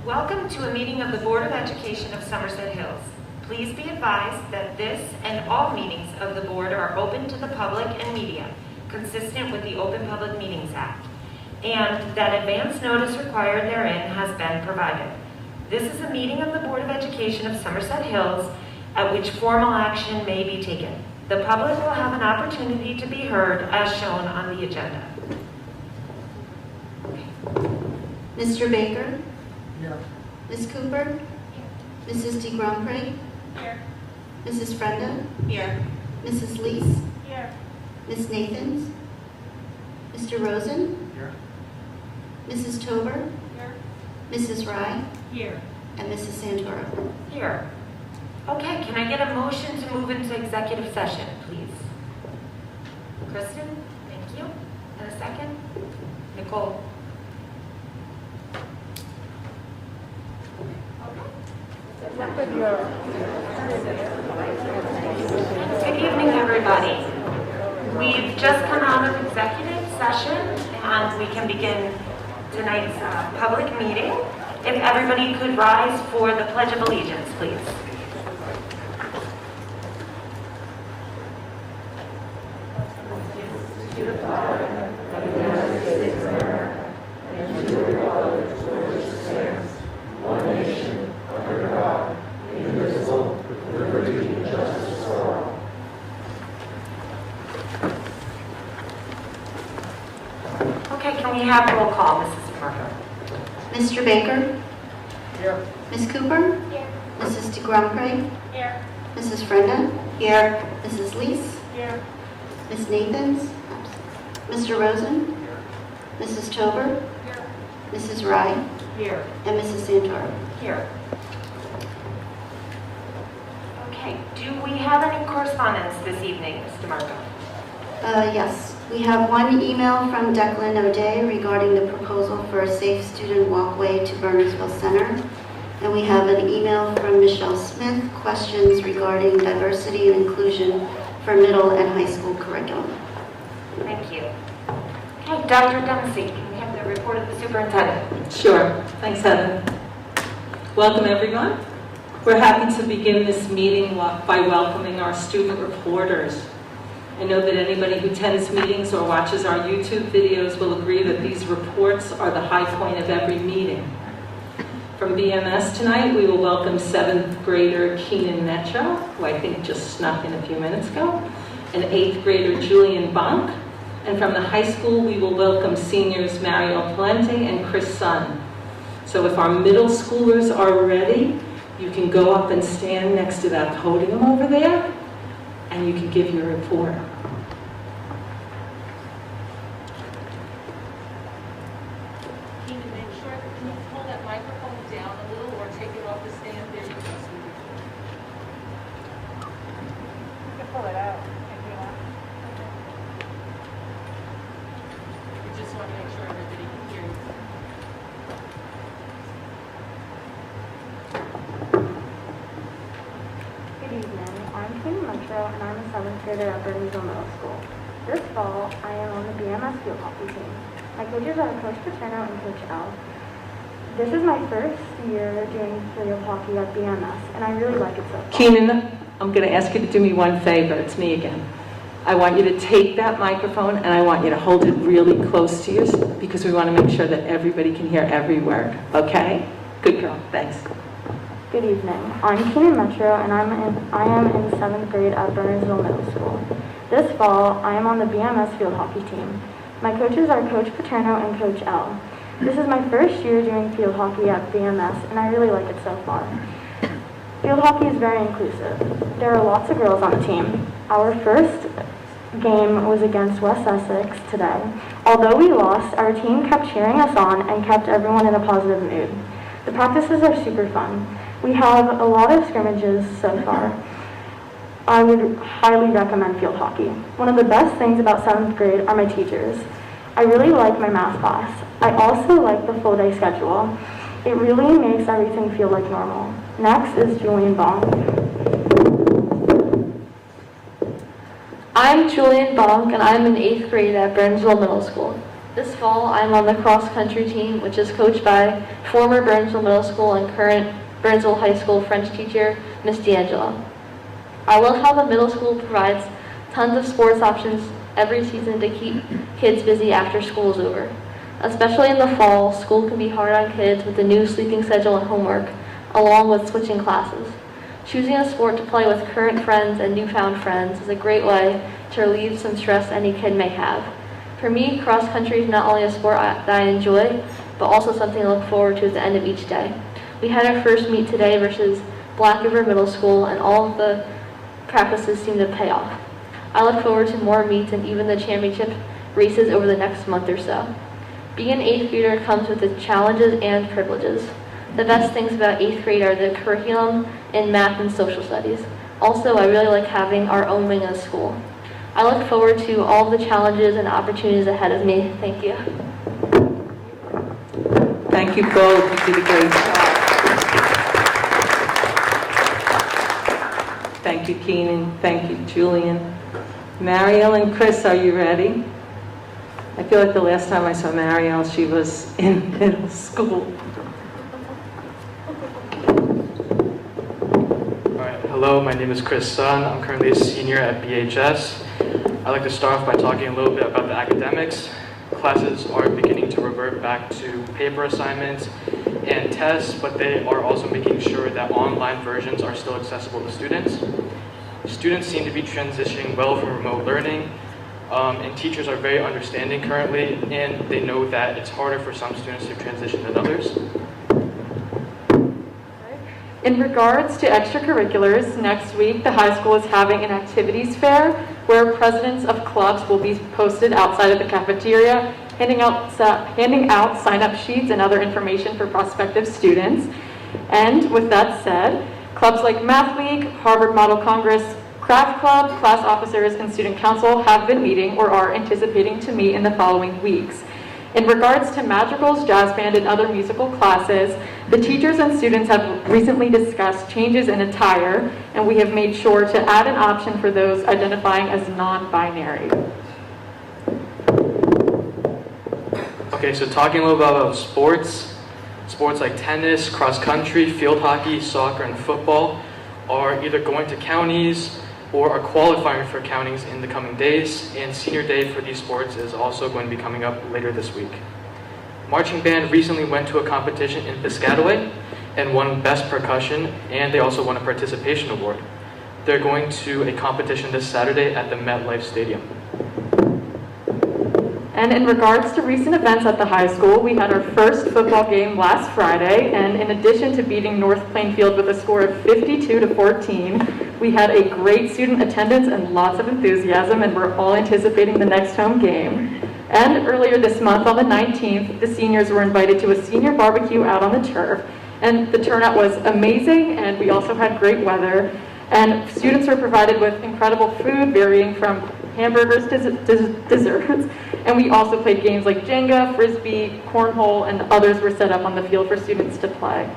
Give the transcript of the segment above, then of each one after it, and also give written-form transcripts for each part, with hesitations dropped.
Welcome to a meeting of the Board of Education of Somerset Hills. Please be advised that this and all meetings of the board are open to the public and media, consistent with the Open Public Meetings Act, and that advance notice required therein has been provided. This is a meeting of the Board of Education of Somerset Hills at which formal action may be taken. The public will have an opportunity to be heard as shown on the agenda. Mr. Baker? Here. Ms. Cooper? Mrs. DeGrompre? Here. Mrs. Frenda? Here. Mrs. Lees? Here. Ms. Nathans? Mr. Rosen? Here. Mrs. Tober? Here. Mrs. Rye? Here. And Mrs. Santoro? Here. Okay, can I get a motion to move into executive session, please? Kristen, thank you. And a second? Nicole? Good evening, everybody. We've just come out of executive session and we can begin tonight's public meeting. If everybody could rise for the Pledge of Allegiance, please. To the flag of the United States of America and to the republic for which it stands, one nation, under God, indivisible, with liberty and justice for all. Okay, can we have roll call, Mrs. Parker? Mr. Baker? Here. Ms. Cooper? Here. Mrs. DeGrompre? Here. Mrs. Frenda? Here. Mrs. Lees? Here. Ms. Nathans? Mr. Rosen? Here. Mrs. Tober? Here. Mrs. Rye? Here. And Mrs. Santoro? Here. Okay, do we have any correspondence this evening, Mr. Marco? Yes. We have one email from Declan O'Day regarding the proposal for a safe student walkway to Burnersville Center. And we have an email from Michelle Smith, questions regarding diversity and inclusion for middle and high school curriculum. Thank you. Okay, Dr. Dempsey, can we have the report of the superintendent? Sure. Thanks, Heather. Welcome, everyone. We're happy to begin this meeting by welcoming our student reporters. I know that anybody who attends meetings or watches our YouTube videos will agree that these reports are the high point of every meeting. From BMS tonight, we will welcome 7th grader Keenan Metro, who I think just snuck in a few minutes ago, and 8th grader Julian Bond. And from the high school, we will welcome seniors Mario Palente and Chris Sun. So if our middle schoolers are ready, you can go up and stand next to that podium over there, and you can give your report. Can you make sure, can you pull that microphone down a little or take it off the stand? There you go. You can pull it out if you want. We just want to make sure everybody can hear you. Good evening. I'm Keenan Metro, and I'm a 7th grader at Bruton Middle School. This fall, I am on the BMS field hockey team. My coaches are Coach Paterno and Coach L. This is my first year doing field hockey at BMS, and I really like it so far. Keenan, I'm going to ask you to do me one favor. It's me again. I want you to take that microphone, and I want you to hold it really close to you because we want to make sure that everybody can hear every word. Okay? Good girl. Thanks. Good evening. I'm Keenan Metro, and I am in 7th grade at Burnersville Middle School. This fall, I am on the BMS field hockey team. My coaches are Coach Paterno and Coach L. This is my first year doing field hockey at BMS, and I really like it so far. Field hockey is very inclusive. There are lots of girls on the team. Our first game was against West Essex today. Although we lost, our team kept cheering us on and kept everyone in a positive mood. The practices are super fun. We have a lot of scrimmages so far. I would highly recommend field hockey. One of the best things about 7th grade are my teachers. I really like my math class. I also like the full day schedule. It really makes everything feel like normal. Next is Julian Bond. I'm Julian Bond, and I'm in 8th grade at Burnsville Middle School. This fall, I'm on the cross-country team, which is coached by former Burnsville Middle School and current Burnsville High School French teacher, Miss D'Angelo. I love how the middle school provides tons of sports options every season to keep kids busy after school is over. Especially in the fall, school can be hard on kids with the new sleeping schedule and homework, along with switching classes. Choosing a sport to play with current friends and newfound friends is a great way to relieve some stress any kid may have. For me, cross country is not only a sport that I enjoy, but also something to look forward to at the end of each day. We had our first meet today versus Black River Middle School, and all of the practices seem to pay off. I look forward to more meets and even the championship races over the next month or so. Being an 8th grader comes with its challenges and privileges. The best things about 8th grade are the curriculum in math and social studies. Also, I really like having our own wing of school. I look forward to all the challenges and opportunities ahead of me. Thank you. Thank you both. You did a great job. Thank you, Keenan. Thank you, Julian. Mariel and Chris, are you ready? I feel like the last time I saw Mariel, she was in middle school. Hello, my name is Chris Sun. I'm currently a senior at BHS. I'd like to start off by talking a little bit about the academics. Classes are beginning to revert back to paper assignments and tests, but they are also making sure that online versions are still accessible to students. Students seem to be transitioning well from remote learning, and teachers are very understanding currently, and they know that it's harder for some students to transition than others. In regards to extracurriculars, next week the high school is having an activities fair where presidents of clubs will be posted outside of the cafeteria, handing out sign-up sheets and other information for prospective students. And with that said, clubs like Math League, Harvard Model Congress, Craft Club, class officers, and student council have been meeting or are anticipating to meet in the following weeks. In regards to madrigals, jazz band, and other musical classes, the teachers and students have recently discussed changes in attire, and we have made sure to add an option for those identifying as non-binary. Okay, so talking a little bit about sports. Sports like tennis, cross country, field hockey, soccer, and football are either going to counties or are qualifying for countings in the coming days, and senior day for these sports is also going to be coming up later this week. Marching band recently went to a competition in Piscataway and won Best Percussion, and they also won a participation award. They're going to a competition this Saturday at the MetLife Stadium. And in regards to recent events at the high school, we had our first football game last Friday, and in addition to beating North Plainfield with a score of 52-14, we had a great student attendance and lots of enthusiasm, and we're all anticipating the next home game. And earlier this month, on the 19th, the seniors were invited to a senior barbecue out on the turf, and the turnout was amazing, and we also had great weather, and students were provided with incredible food varying from hamburgers to desserts. And we also played games like Jenga, Frisbee, Cornhole, and others were set up on the field for students to play.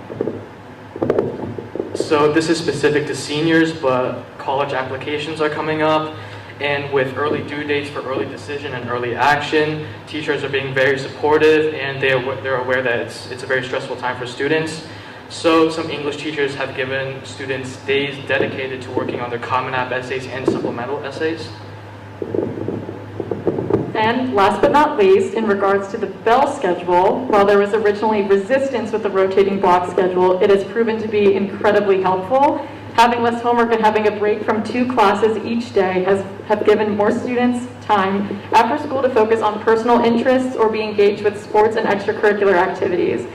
So this is specific to seniors, but college applications are coming up. And with early due dates for early decision and early action, teachers are being very supportive, and they're aware that it's a very stressful time for students. So some English teachers have given students days dedicated to working on their Common App essays and supplemental essays. And last but not least, in regards to the bell schedule, while there was originally resistance with the rotating block schedule, it has proven to be incredibly helpful. Having less homework and having a break from 2 classes each day have given more students time after school to focus on personal interests or be engaged with sports and extracurricular activities.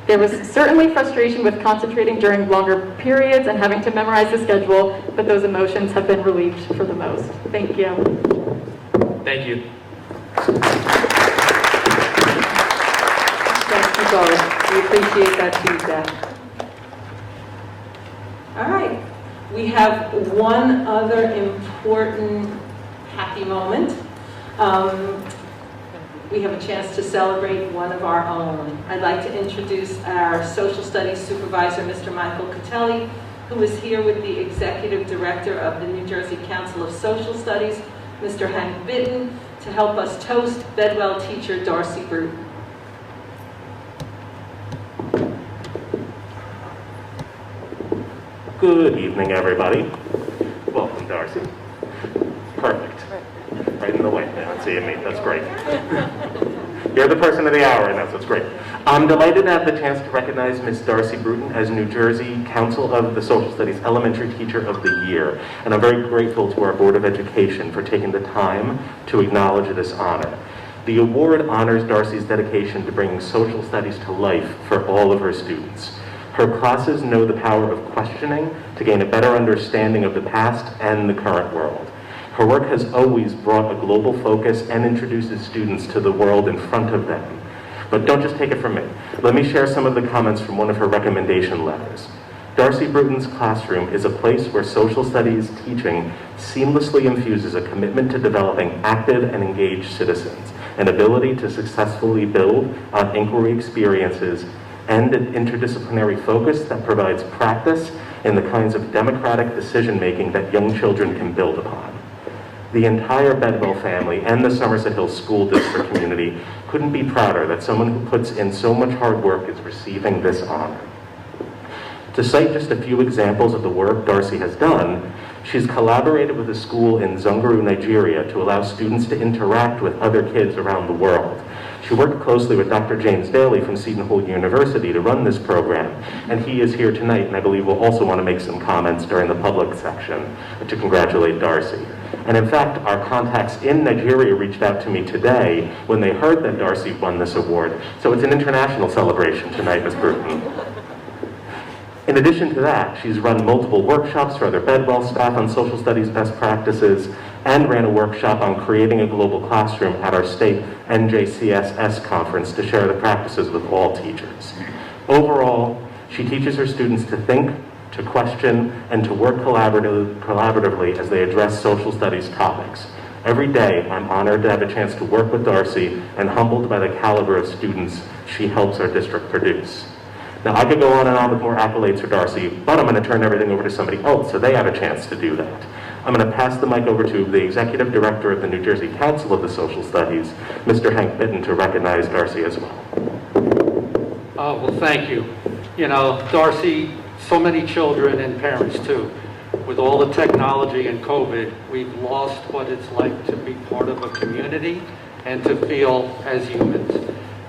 There was certainly frustration with concentrating during longer periods and having to memorize the schedule, but those emotions have been relieved for the most. Thank you. Thank you. Thank you both. We appreciate that feedback. All right. We have one other important happy moment. We have a chance to celebrate one of our own. I'd like to introduce our social studies supervisor, Mr. Michael Catelli, who is here with the executive director of the New Jersey Council of Social Studies, Mr. Hank Bruton, to help us toast Bedwell teacher Darcy Bruton. Good evening, everybody. Welcome, Darcy. Perfect. Right in the way. Yeah, seeing me. That's great. You're the person of the hour, and that's what's great. I'm delighted to have the chance to recognize Miss Darcy Bruton as New Jersey Council of the Social Studies Elementary Teacher of the Year. And I'm very grateful to our Board of Education for taking the time to acknowledge this honor. The award honors Darcy's dedication to bringing social studies to life for all of her students. Her classes know the power of questioning to gain a better understanding of the past and the current world. Her work has always brought a global focus and introduces students to the world in front of them. But don't just take it from me. Let me share some of the comments from one of her recommendation letters. Darcy Bruton's classroom is a place where social studies teaching seamlessly infuses a commitment to developing active and engaged citizens, an ability to successfully build on inquiry experiences, and an interdisciplinary focus that provides practice in the kinds of democratic decision-making that young children can build upon. The entire Bedwell family and the Somerset Hills School District community couldn't be prouder that someone who puts in so much hard work is receiving this honor. To cite just a few examples of the work Darcy has done, she's collaborated with a school in Zungaru, Nigeria to allow students to interact with other kids around the world. She worked closely with Dr. James Daly from Seton Hall University to run this program, and he is here tonight, and I believe will also want to make some comments during the public section to congratulate Darcy. And in fact, our contacts in Nigeria reached out to me today when they heard that Darcy won this award, so it's an international celebration tonight, Ms. Bruton. In addition to that, she's run multiple workshops for other Bedwell staff on social studies best practices and ran a workshop on creating a global classroom at our state NJCSS conference to share the practices with all teachers. Overall, she teaches her students to think, to question, and to work collaboratively as they address social studies topics. Every day, I'm honored to have a chance to work with Darcy and humbled by the caliber of students she helps our district produce. Now, I could go on and on with more accolades for Darcy, but I'm going to turn everything over to somebody else so they have a chance to do that. I'm going to pass the mic over to the Executive Director of the New Jersey Council of the Social Studies, Mr. Hank Bitton, to recognize Darcy as well. Well, thank you. You know, Darcy, so many children and parents too. With all the technology and COVID, we've lost what it's like to be part of a community and to feel as humans.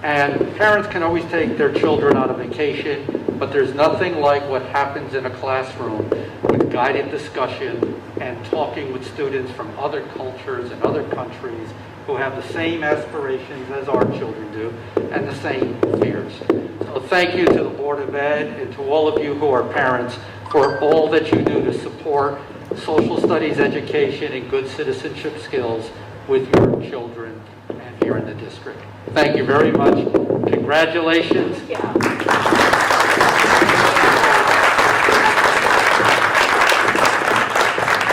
And parents can always take their children on a vacation, but there's nothing like what happens in a classroom with guided discussion and talking with students from other cultures and other countries who have the same aspirations as our children do and the same fears. So thank you to the Board of Ed and to all of you who are parents for all that you do to support social studies education and good citizenship skills with your children and here in the district. Thank you very much. Congratulations.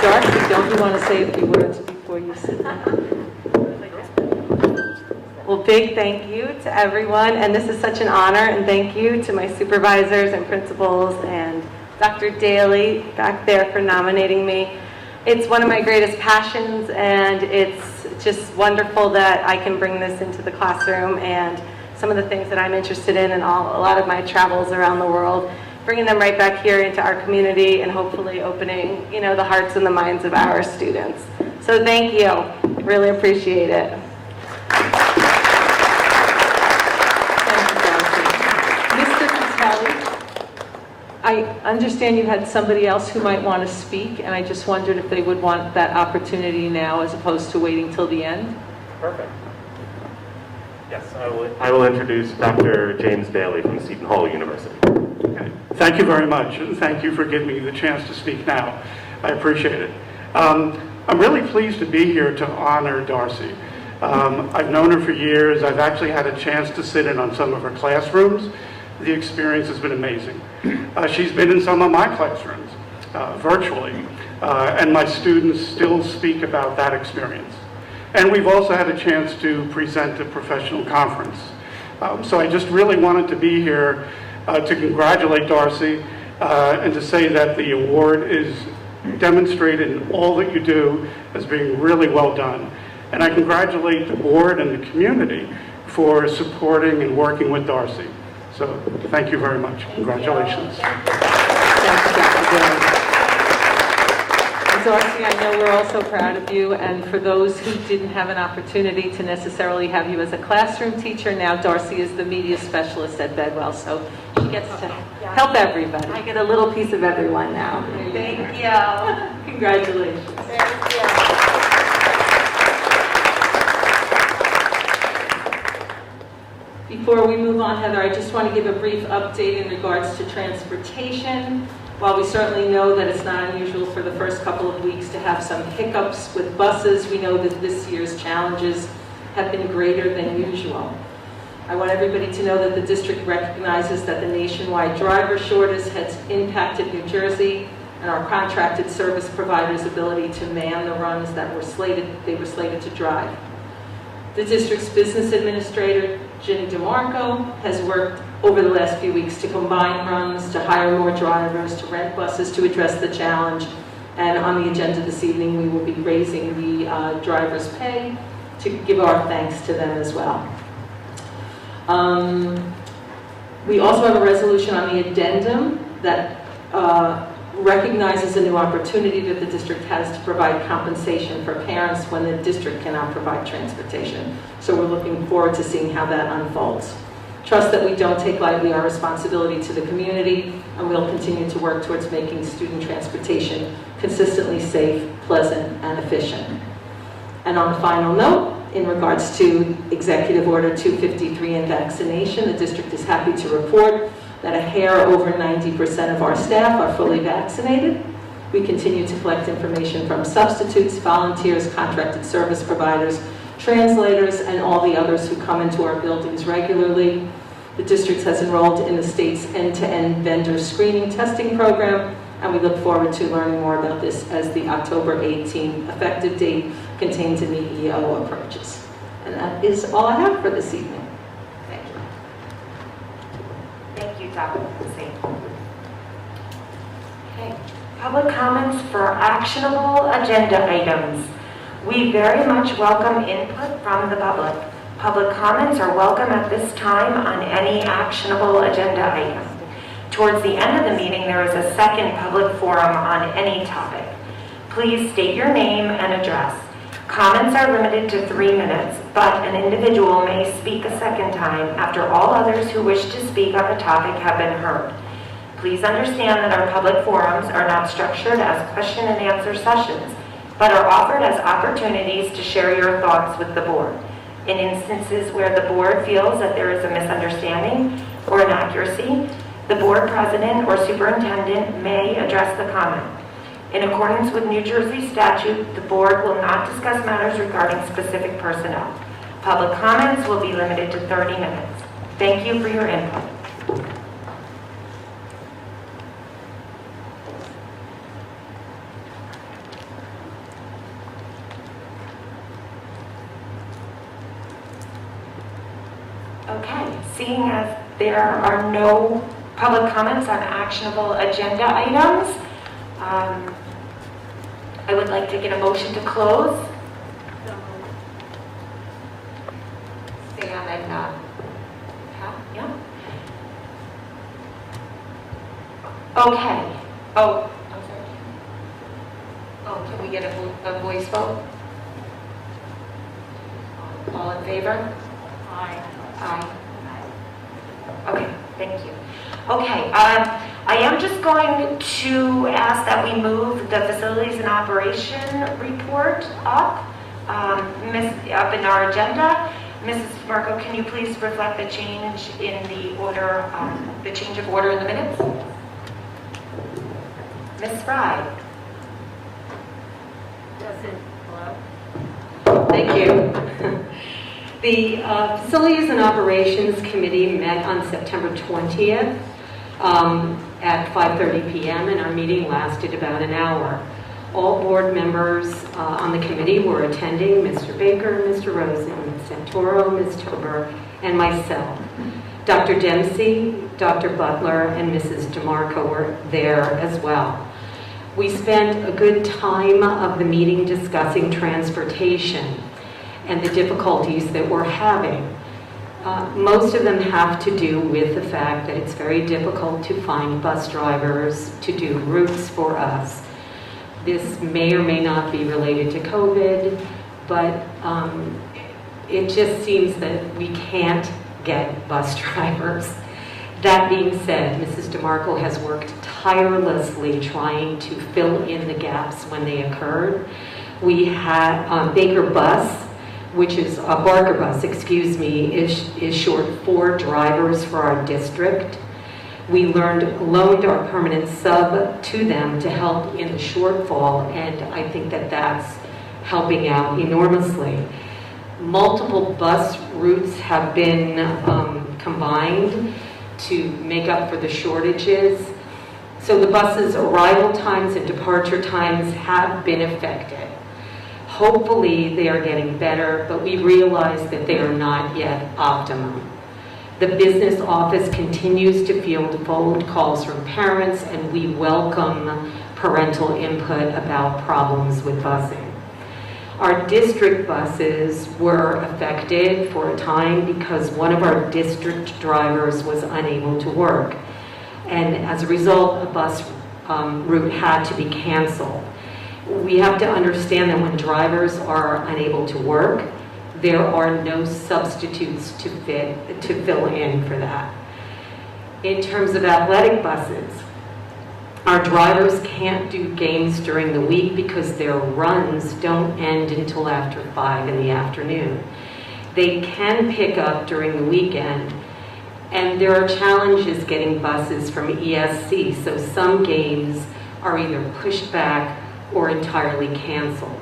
Darcy, don't you want to say a few words before you sit down? Well, big thank you to everyone, and this is such an honor, and thank you to my supervisors and principals and Dr. Daly back there for nominating me. It's one of my greatest passions, and it's just wonderful that I can bring this into the classroom and some of the things that I'm interested in and a lot of my travels around the world, bringing them right back here into our community and hopefully opening, the hearts and the minds of our students. So thank you. Really appreciate it. I understand you had somebody else who might want to speak, and I just wondered if they would want that opportunity now as opposed to waiting till the end. Perfect. Yes, I will introduce Dr. James Daly from Seton Hall University. Okay. Thank you very much, and thank you for giving me the chance to speak now. I appreciate it. I'm really pleased to be here to honor Darcy. I've known her for years. I've actually had a chance to sit in on some of her classrooms. The experience has been amazing. She's been in some of my classrooms virtually, and my students still speak about that experience. And we've also had a chance to present a professional conference. So I just really wanted to be here to congratulate Darcy and to say that the award is demonstrated in all that you do as being really well done. And I congratulate the board and the community for supporting and working with Darcy. So thank you very much. Congratulations. Thank you, Dr. Dillon. And Darcy, I know we're also proud of you, and for those who didn't have an opportunity to necessarily have you as a classroom teacher, now Darcy is the media specialist at Bedwell, so she gets to help everybody. I get a little piece of everyone now. Thank you. Congratulations. Before we move on, Heather, I just want to give a brief update in regards to transportation. While we certainly know that it's not unusual for the first couple of weeks to have some hiccups with buses, we know that this year's challenges have been greater than usual. I want everybody to know that the district recognizes that the nationwide driver shortage has impacted New Jersey and our contracted service providers' ability to man the runs that they were slated to drive. The district's business administrator, Ginny DeMarco, has worked over the last few weeks to combine runs, to hire more drivers, to rent buses to address the challenge. And on the agenda this evening, we will be raising the drivers' pay to give our thanks to them as well. We also have a resolution on the addendum that recognizes a new opportunity that the district has to provide compensation for parents when the district cannot provide transportation. So we're looking forward to seeing how that unfolds. Trust that we don't take lightly our responsibility to the community, and we'll continue to work towards making student transportation consistently safe, pleasant, and efficient. And on a final note, in regards to Executive Order 253 and vaccination, the district is happy to report that a hair over 90% of our staff are fully vaccinated. We continue to collect information from substitutes, volunteers, contracted service providers, translators, and all the others who come into our buildings regularly. The district has enrolled in the state's end-to-end vendor screening testing program, and we look forward to learning more about this as the October 18 effective date contains in the EO approaches. And that is all I have for this evening. Thank you. Thank you, Dr. Lindsay. Okay, public comments for actionable agenda items. We very much welcome input from the public. Public comments are welcome at this time on any actionable agenda item. Towards the end of the meeting, there is a second public forum on any topic. Please state your name and address. Comments are limited to 3 minutes, but an individual may speak a second time after all others who wish to speak on the topic have been heard. Please understand that our public forums are not structured as question and answer sessions, but are offered as opportunities to share your thoughts with the board. In instances where the board feels that there is a misunderstanding or inaccuracy, the board president or superintendent may address the comment. In accordance with New Jersey statute, the board will not discuss matters regarding specific personnel. Public comments will be limited to 30 minutes. Thank you for your input. Okay, seeing as there are no public comments on actionable agenda items, I would like to get a motion to close. Stan and yeah. Okay. Oh, I'm sorry. Oh, can we get a voice vote? All in favor? Aye. Aye. Okay, thank you. Okay, I am just going to ask that we move the facilities and operation report up in our agenda. Mrs. Marco, can you please reflect the change in the order, the change of order in the minutes? Ms. Fry. Hello. Thank you. The Facilities and Operations Committee met on September 20th at 5:30 p.m. and our meeting lasted about an hour. All board members on the committee were attending: Mr. Baker, Mr. Rosen, Ms. Santoro, Ms. Tober, and myself. Dr. Dempsey, Dr. Butler, and Mrs. DeMarco were there as well. We spent a good time of the meeting discussing transportation. and the difficulties that we're having. Most of them have to do with the fact that it's very difficult to find bus drivers to do routes for us. This may or may not be related to COVID, but it just seems that we can't get bus drivers. That being said, Mrs. DeMarco has worked tirelessly trying to fill in the gaps when they occurred. We had Baker Bus, which is Barker Bus, excuse me, is short 4 drivers for our district. We loaned our permanent sub to them to help in the shortfall, and I think that that's helping out enormously. Multiple bus routes have been combined to make up for the shortages. So the bus's arrival times and departure times have been affected. Hopefully they are getting better, but we realize that they are not yet optimum. The business office continues to field phone calls from parents, and we welcome parental input about problems with busing. Our district buses were affected for a time because one of our district drivers was unable to work. And as a result, a bus route had to be canceled. We have to understand that when drivers are unable to work, there are no substitutes to fill in for that. In terms of athletic buses, our drivers can't do games during the week because their runs don't end until after 5 in the afternoon. They can pick up during the weekend, and there are challenges getting buses from ESC, so some games are either pushed back or entirely canceled.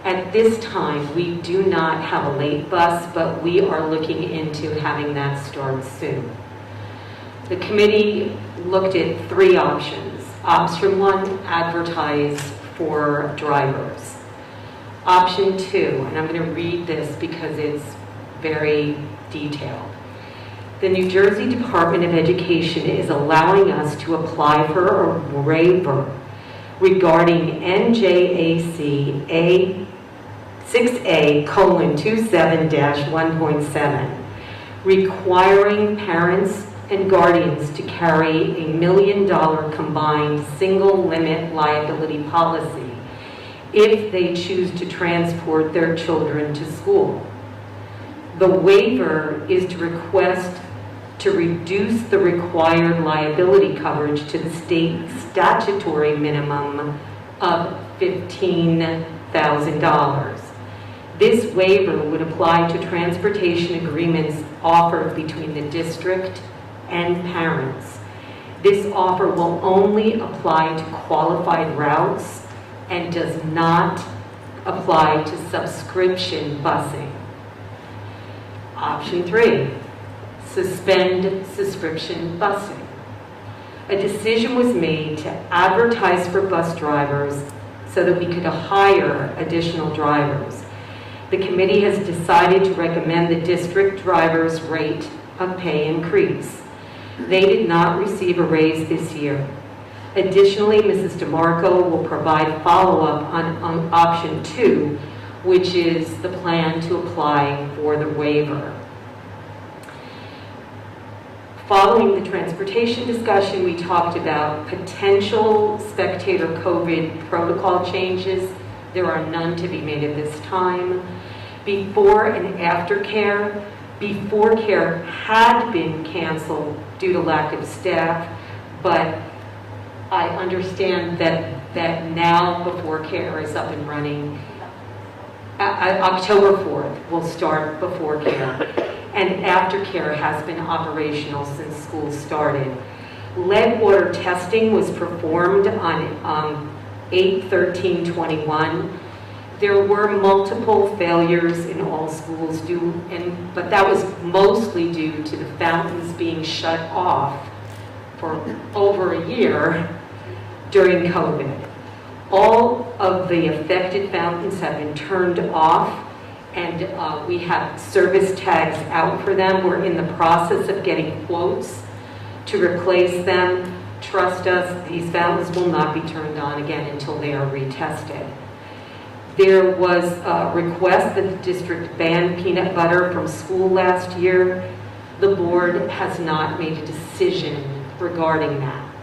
At this time, we do not have a late bus, but we are looking into having that start soon. The committee looked at 3 options. Option 1, advertise for drivers. Option 2, and I'm going to read this because it's very detailed. The New Jersey Department of Education is allowing us to apply for a waiver regarding NJAC 6A:27-1.7, requiring parents and guardians to carry $1 million combined single limit liability policy if they choose to transport their children to school. The waiver is to request to reduce the required liability coverage to the state statutory minimum of $15,000. This waiver would apply to transportation agreements offered between the district and parents. This offer will only apply to qualified routes and does not apply to subscription busing. Option 3, suspend subscription busing. A decision was made to advertise for bus drivers so that we could hire additional drivers. The committee has decided to recommend the district drivers' rate of pay increase. They did not receive a raise this year. Additionally, Mrs. DeMarco will provide follow-up on option 2, which is the plan to apply for the waiver. Following the transportation discussion, we talked about potential spectator COVID protocol changes. There are none to be made at this time. Before and after care. Before care had been canceled due to lack of staff, but I understand that now before care is up and running. October 4th will start before care, and after care has been operational since school started. Lead water testing was performed on 8/13/21. There were multiple failures in all schools but that was mostly due to the fountains being shut off for over a year during COVID. All of the affected fountains have been turned off, and we have service tags out for them. We're in the process of getting quotes to replace them. Trust us, these fountains will not be turned on again until they are retested. There was a request that the district ban peanut butter from school last year. The board has not made a decision regarding that.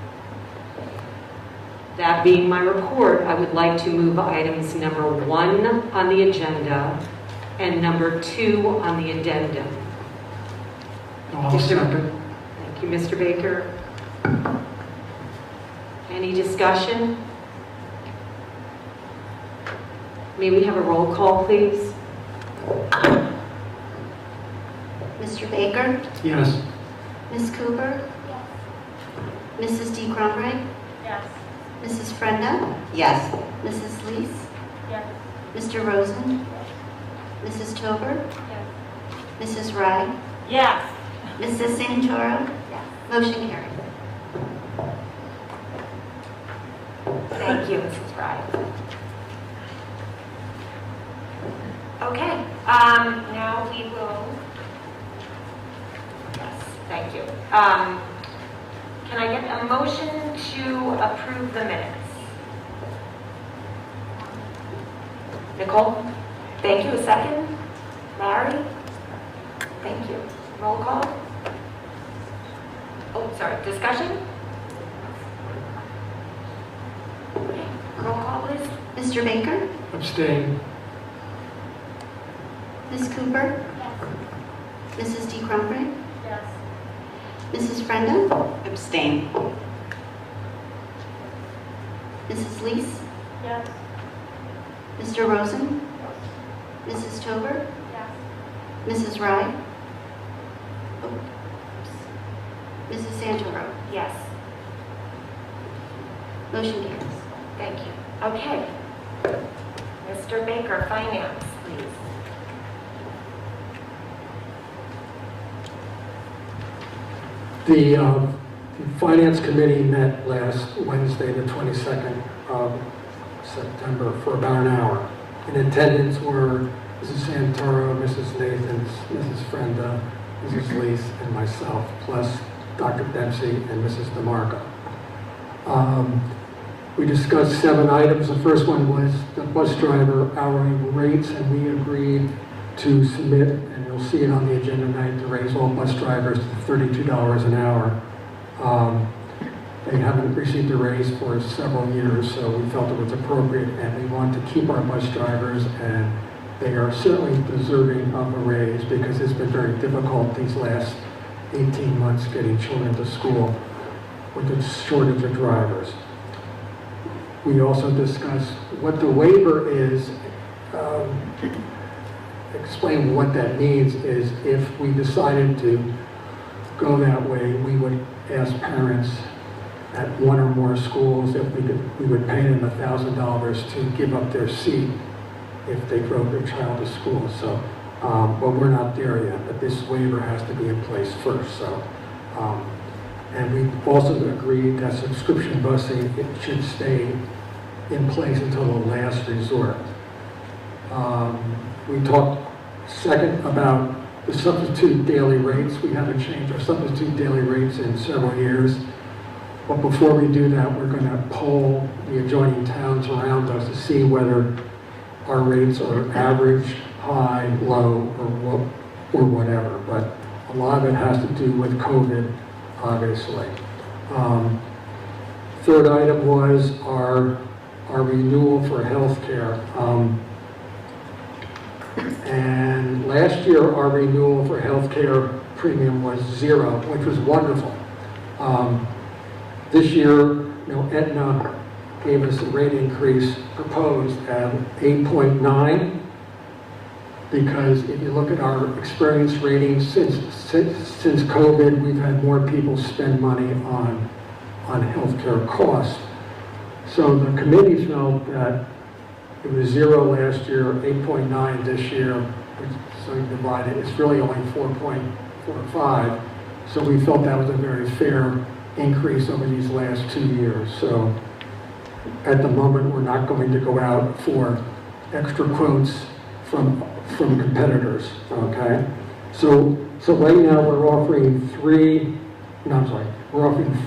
That being my report, I would like to move items number 1 on the agenda and number 2 on the addendum. I'll second. Thank you, Mr. Baker. Any discussion? May we have a roll call, please? Mr. Baker? Yes. Ms. Cooper? Mrs. D. Crumray? Yes. Mrs. Frenda? Yes. Mrs. Lees? Yes. Mr. Rosen? Mrs. Tober? Yes. Mrs. Rye? Yes. Mrs. Santoro? Motion carried. Thank you, Mrs. Fry. Okay, now we will, yes, thank you. Can I get a motion to approve the minutes? Nicole? Thank you, a second? Larry? Thank you. Roll call? Oh, sorry, discussion? Okay, roll call, please. Mr. Baker? Abstain. Ms. Cooper? Mrs. D. Crumray? Yes. Mrs. Frenda? Abstain. Mrs. Lees? Yes. Mr. Rosen? Mrs. Tober? Yes. Mrs. Rye? Oh. Mrs. Santoro? Yes, Motion carries. thank you. Okay. Mr. Baker, finance, please. The Finance Committee met last Wednesday, the 22nd of September, for about an hour. In attendance were Mrs. Santoro, Mrs. Nathans, Mrs. Frenda, Mrs. Lees, and myself, plus Dr. Dempsey and Mrs. DeMarco. We discussed 7 items. The first one was the bus driver hourly rates, and we agreed to submit, and you'll see it on the agenda tonight, to raise all bus drivers to $32 an hour. They haven't received a raise for several years, so we felt it was appropriate, and we want to keep our bus drivers, and they are certainly deserving of a raise because it's been very difficult these last 18 months getting children to school with the shortage of drivers. We also discussed what the waiver is. Explain what that means is if we decided to go that way, we would ask parents at one or more schools if we would pay them $1,000 to give up their seat if they drove their child to school. So, but we're not there yet. But this waiver has to be in place first. So, and we also agreed that subscription busing, it should stay in place until the last resort. We talked second about the substitute daily rates. We haven't changed our substitute daily rates in several years. But before we do that, we're going to poll the adjoining towns around us to see whether our rates are average, high, low, or whatever. But a lot of it has to do with COVID, obviously. Third item was our renewal for health care. And last year, our renewal for health care premium was 0, which was wonderful. This year, Aetna gave us a rate increase proposed at 8.9, because if you look at our experience ratings since COVID, we've had more people spend money on healthcare costs. So the committee felt that it was 0 last year, 8.9 this year, so you divide it, it's really only 4.45. So we felt that was a very fair increase over these last 2 years. So at the moment, we're not going to go out for extra quotes from competitors, okay? So right now we're offering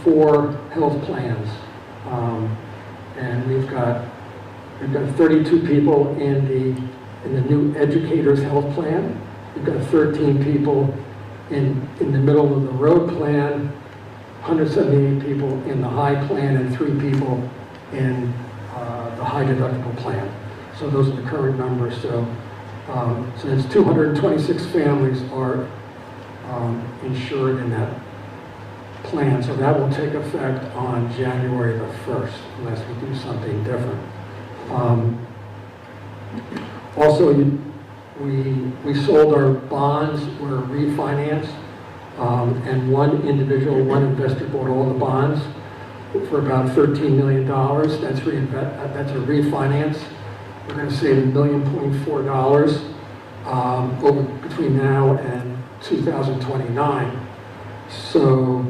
4 health plans. And we've got We've got 32 people in the new educators health plan. We've got 13 people in the middle of the road plan, 178 people in the high plan, and 3 people in the high deductible plan. So those are the current numbers. So it's 226 families are insured in that plan. So that will take effect on January the 1st, unless we do something different. Also, we sold our bonds, were refinanced, and one investor bought all the bonds for about $13 million. That's a refinance. We're going to save $1.4 million between now and 2029. So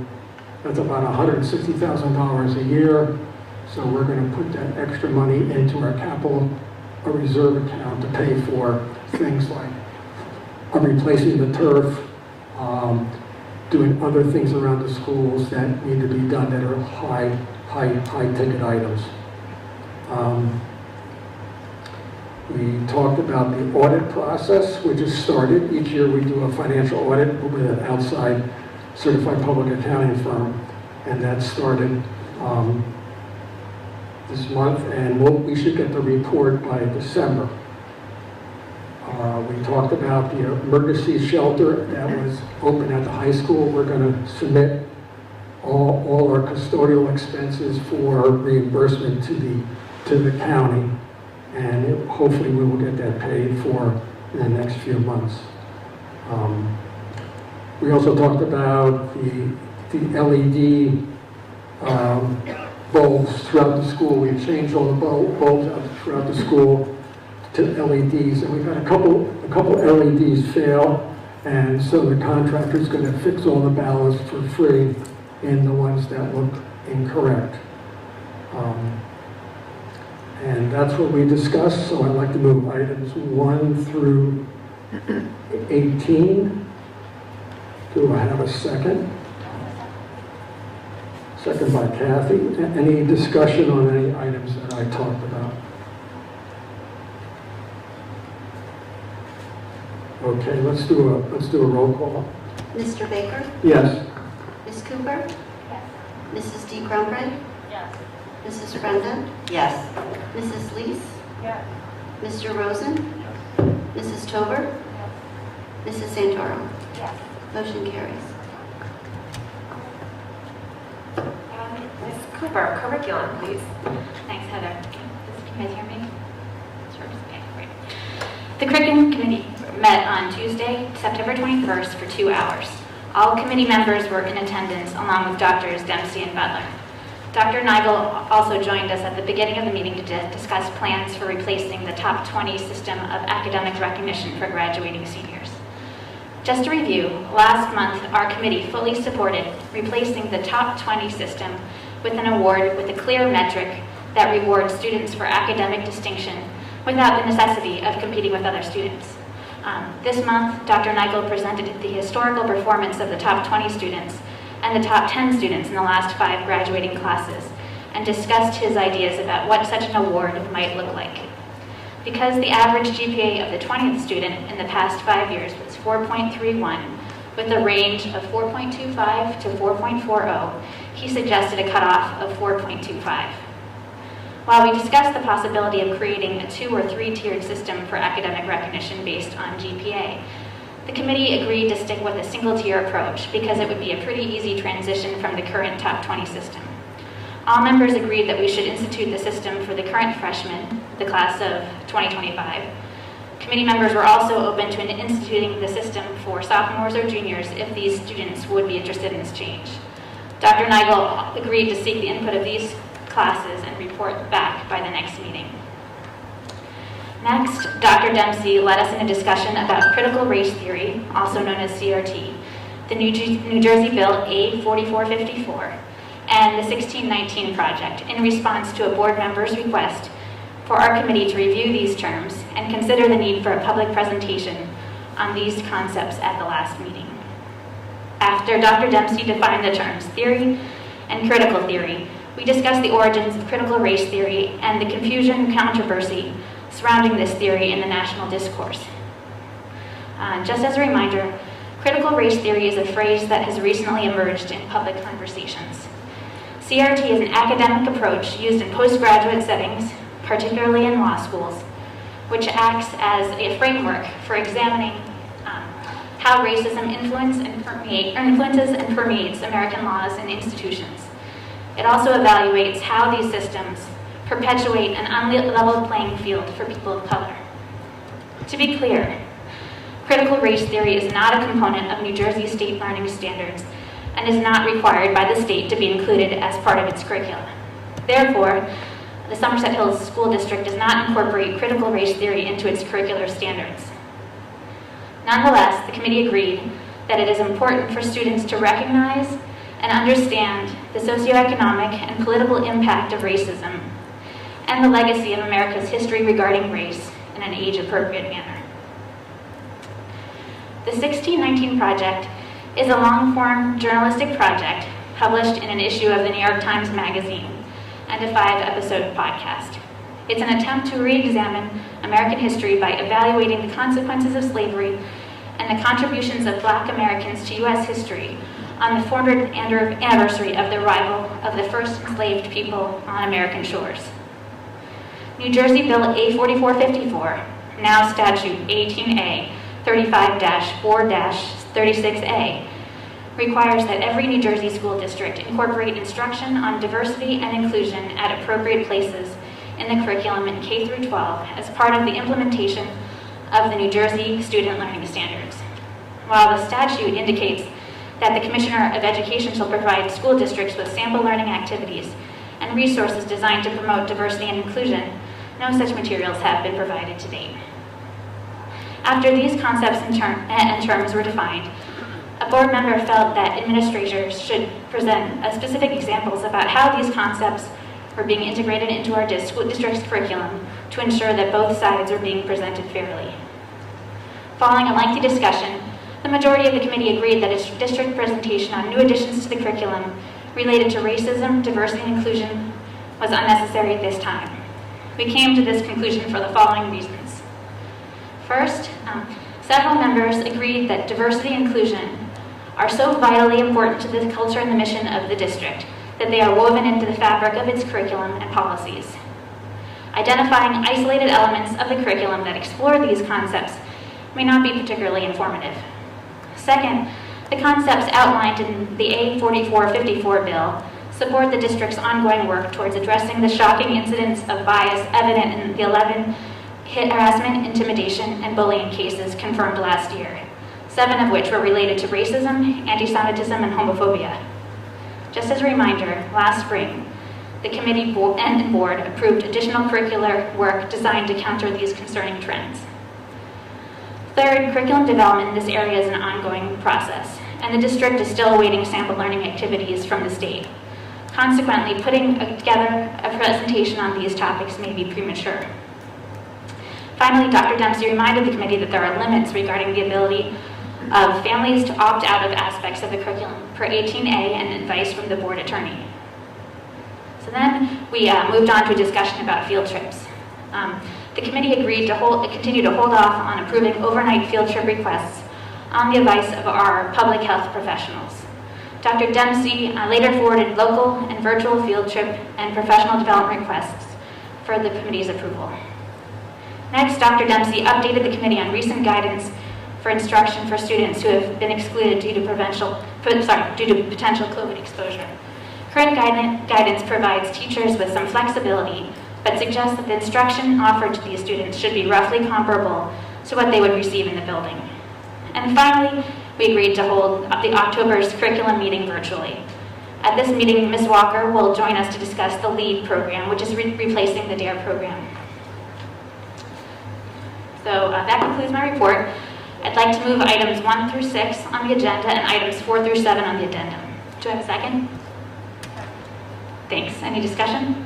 that's about $160,000 a year. So we're going to put that extra money into our capital reserve account to pay for things like replacing the turf, doing other things around the schools that need to be done that are high ticket items. We talked about the audit process, which has started. Each year we do a financial audit with an outside certified public accounting firm, and that started this month, and we should get the report by December. We talked about the emergency shelter that was open at the high school. We're going to submit all our custodial expenses for reimbursement to the county, and hopefully we will get that paid for in the next few months. We also talked about the LED bulbs throughout the school. We've changed all the bulbs out throughout the school to LEDs, and we've had a couple LEDs fail, and so the contractor's going to fix all the ballasts for free in the ones that look incorrect. And that's what we discussed, so I'd like to move items 1 through 18. Do I have a second? Second by Kathy. Any discussion on any items that I talked about? Okay, let's do a roll call. Mr. Baker? Yes. Ms. Cooper? Yes. Mrs. D. Crumbright? Yes. Mrs. Brenda? Yes. Mrs. Lees? Yes. Mr. Rosen? Mrs. Tober? Mrs. Santoro? Yes. Motion carries. Ms. Cooper, curriculum, please. Thanks, Heather. Can you guys hear me? Okay, great. The curriculum committee met on Tuesday, September 21st for 2 hours. All committee members were in attendance along with Drs. Dempsey and Butler. Dr. Nigel also joined us at the beginning of the meeting to discuss plans for replacing the top 20 system of academic recognition for graduating seniors. Just to review, last month our committee fully supported replacing the top 20 system with an award with a clear metric that rewards students for academic distinction without the necessity of competing with other students. This month, Dr. Nigel presented the historical performance of the top 20 students and the top 10 students in the last 5 graduating classes and discussed his ideas about what such an award might look like. Because the average GPA of the 20th student in the past 5 years was 4.31, with a range of 4.25 to 4.40, he suggested a cutoff of 4.25. While we discussed the possibility of creating a 2- or 3-tiered system for academic recognition based on GPA, the committee agreed to stick with a single-tier approach because it would be a pretty easy transition from the current top 20 system. All members agreed that we should institute the system for the current freshmen, the class of 2025. Committee members were also open to instituting the system for sophomores or juniors if these students would be interested in this change. Dr. Nigel agreed to seek the input of these classes and report back by the next meeting. Next, Dr. Dempsey led us in a discussion about critical race theory, also known as CRT, the New Jersey Bill A4454, and the 1619 project in response to a board member's request for our committee to review these terms and consider the need for a public presentation on these concepts at the last meeting. After Dr. Dempsey defined the terms theory and critical theory, we discussed the origins of critical race theory and the confusion and controversy surrounding this theory in the national discourse. Just as a reminder, critical race theory is a phrase that has recently emerged in public conversations. CRT is an academic approach used in postgraduate settings, particularly in law schools, which acts as a framework for examining how racism influences and permeates American laws and institutions. It also evaluates how these systems perpetuate an unleveled playing field for people of color. To be clear, critical race theory is not a component of New Jersey state learning standards and is not required by the state to be included as part of its curricula. Therefore, the Somerset Hills School District does not incorporate critical race theory into its curricular standards. Nonetheless, the committee agreed that it is important for students to recognize and understand the socioeconomic and political impact of racism and the legacy of America's history regarding race in an age-appropriate manner. The 1619 Project is a long-form journalistic project published in an issue of the New York Times Magazine and a 5-episode podcast. It's an attempt to re-examine American history by evaluating the consequences of slavery and the contributions of Black Americans to U.S. history on the 400th anniversary of the arrival of the first enslaved people on American shores. New Jersey Bill A4454, now Statute 18A 35-4-36A, requires that every New Jersey school district incorporate instruction on diversity and inclusion at appropriate places in the curriculum in K through 12 as part of the implementation of the New Jersey Student Learning Standards. While the statute indicates that the Commissioner of Education shall provide school districts with sample learning activities and resources designed to promote diversity and inclusion, no such materials have been provided to date. After these concepts and terms were defined, a board member felt that administrators should present specific examples about how these concepts were being integrated into our district's curriculum to ensure that both sides are being presented fairly. Following a lengthy discussion, the majority of the committee agreed that a district presentation on new additions to the curriculum related to racism, diversity, and inclusion was unnecessary at this time. We came to this conclusion for the following reasons. First, several members agreed that diversity and inclusion are so vitally important to the culture and the mission of the district that they are woven into the fabric of its curriculum and policies. Identifying isolated elements of the curriculum that explore these concepts may not be particularly informative. Second, the concepts outlined in the A4454 bill support the district's ongoing work towards addressing the shocking incidents of bias evident in the 11 harassment, intimidation, and bullying cases confirmed last year, 7 of which were related to racism, anti-Semitism, and homophobia. Just as a reminder, last spring, the committee and board approved additional curricular work designed to counter these concerning trends. Third, curriculum development in this area is an ongoing process, and the district is still awaiting sample learning activities from the state. Consequently, putting together a presentation on these topics may be premature. Finally, Dr. Dempsey reminded the committee that there are limits regarding the ability of families to opt out of aspects of the curriculum per 18A and advice from the board attorney. So then we moved on to a discussion about field trips. The committee agreed to continue to hold off on approving overnight field trip requests on the advice of our public health professionals. Dr. Dempsey later forwarded local and virtual field trip and professional development requests for the committee's approval. Next, Dr. Dempsey updated the committee on recent guidance for instruction for students who have been excluded due to potential COVID exposure. Current guidance provides teachers with some flexibility, but suggests that the instruction offered to these students should be roughly comparable to what they would receive in the building. And finally, we agreed to hold the October's curriculum meeting virtually. At this meeting, Ms. Walker will join us to discuss the LEAD program, which is replacing the DARE program. So that concludes my report. I'd like to move items 1 through 6 on the agenda and items 4 through 7 on the addendum. Do I have a second? Thanks. Any discussion?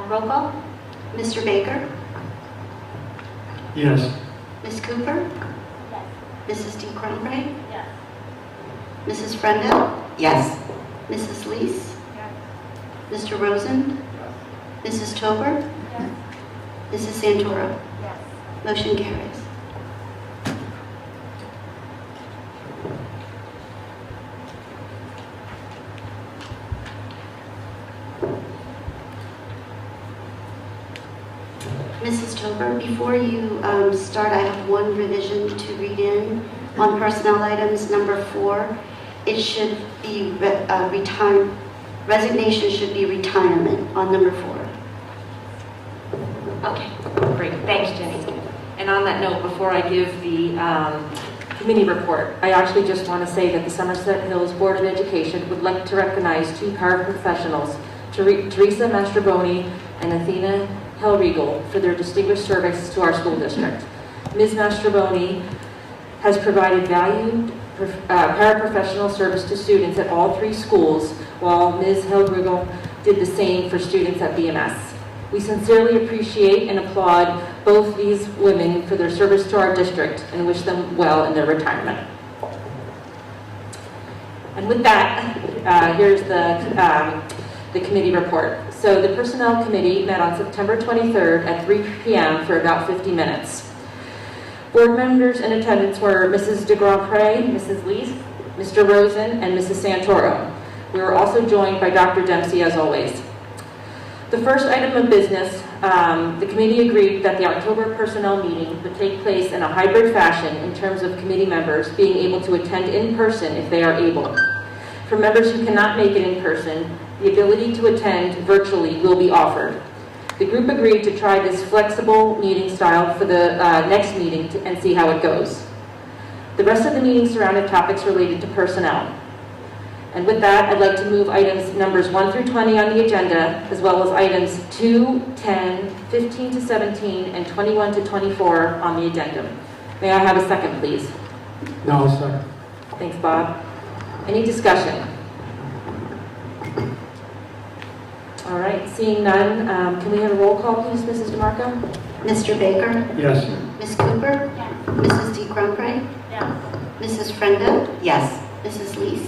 Roll call. Mr. Baker? Yes. Ms. Cooper? Yes. Mrs. D. Cronbray? Yes. Mrs. Frenda? Yes. Mrs. Lees? Yes. Mr. Rosen? Mrs. Tober? Yes. Mrs. Santoro? Yes. Motion carries. Mrs. Tober, before you start, I have one revision to read in on personnel items number 4. It should be resignation should be retirement on number 4. Okay, great. Thanks, Jenny. And on that note, before I give the committee report, I actually just want to say that the Somerset Hills Board of Education would like to recognize 2 paraprofessionals, Teresa Mastroboni and Athena Hellriegel, for their distinguished service to our school district. Ms. Mastroboni has provided valued paraprofessional service to students at all 3 schools, while Ms. Hellriegel did the same for students at BMS. We sincerely appreciate and applaud both these women for their service to our district and wish them well in their retirement. And with that, here's the committee report. So the Personnel Committee met on September 23rd at 3 p.m. for about 50 minutes. Board members in attendance were Mrs. de Grandpré, Mrs. Lees, Mr. Rosen, and Mrs. Santoro. We were also joined by Dr. Dempsey, as always. The first item of business, the committee agreed that the October personnel meeting would take place in a hybrid fashion in terms of committee members being able to attend in person if they are able. For members who cannot make it in person, the ability to attend virtually will be offered. The group agreed to try this flexible meeting style for the next meeting and see how it goes. The rest of the meeting surrounded topics related to personnel. And with that, I'd like to move items numbers 1 through 20 on the agenda, as well as items 2, 10, 15 to 17, and 21 to 24 on the agenda. May I have a second, please? No, second. Thanks, Bob. Any discussion? All right, seeing none, can we have a roll call, please, Mrs. DeMarco? Mr. Baker? Yes. Ms. Cooper? Yes. Mrs. D. Cronbray? Yes. Mrs. Frenda? Yes. Mrs. Lees?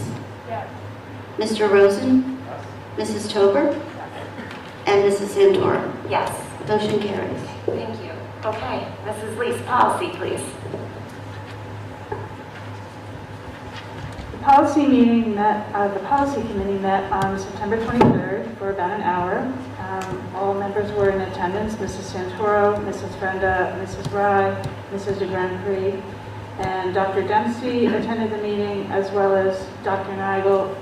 Yes. Mr. Rosen? Mrs. Tober? And Mrs. Santoro? Yes. Motion carries. Thank you. Okay, Mrs. Lees, policy, please. The policy committee met on September 23rd for about an hour. All members were in attendance: Mrs. Santoro, Mrs. Frenda, Mrs. Rye, Mrs. de Grandpré, and Dr. Dempsey attended the meeting, as well as Dr. Nigel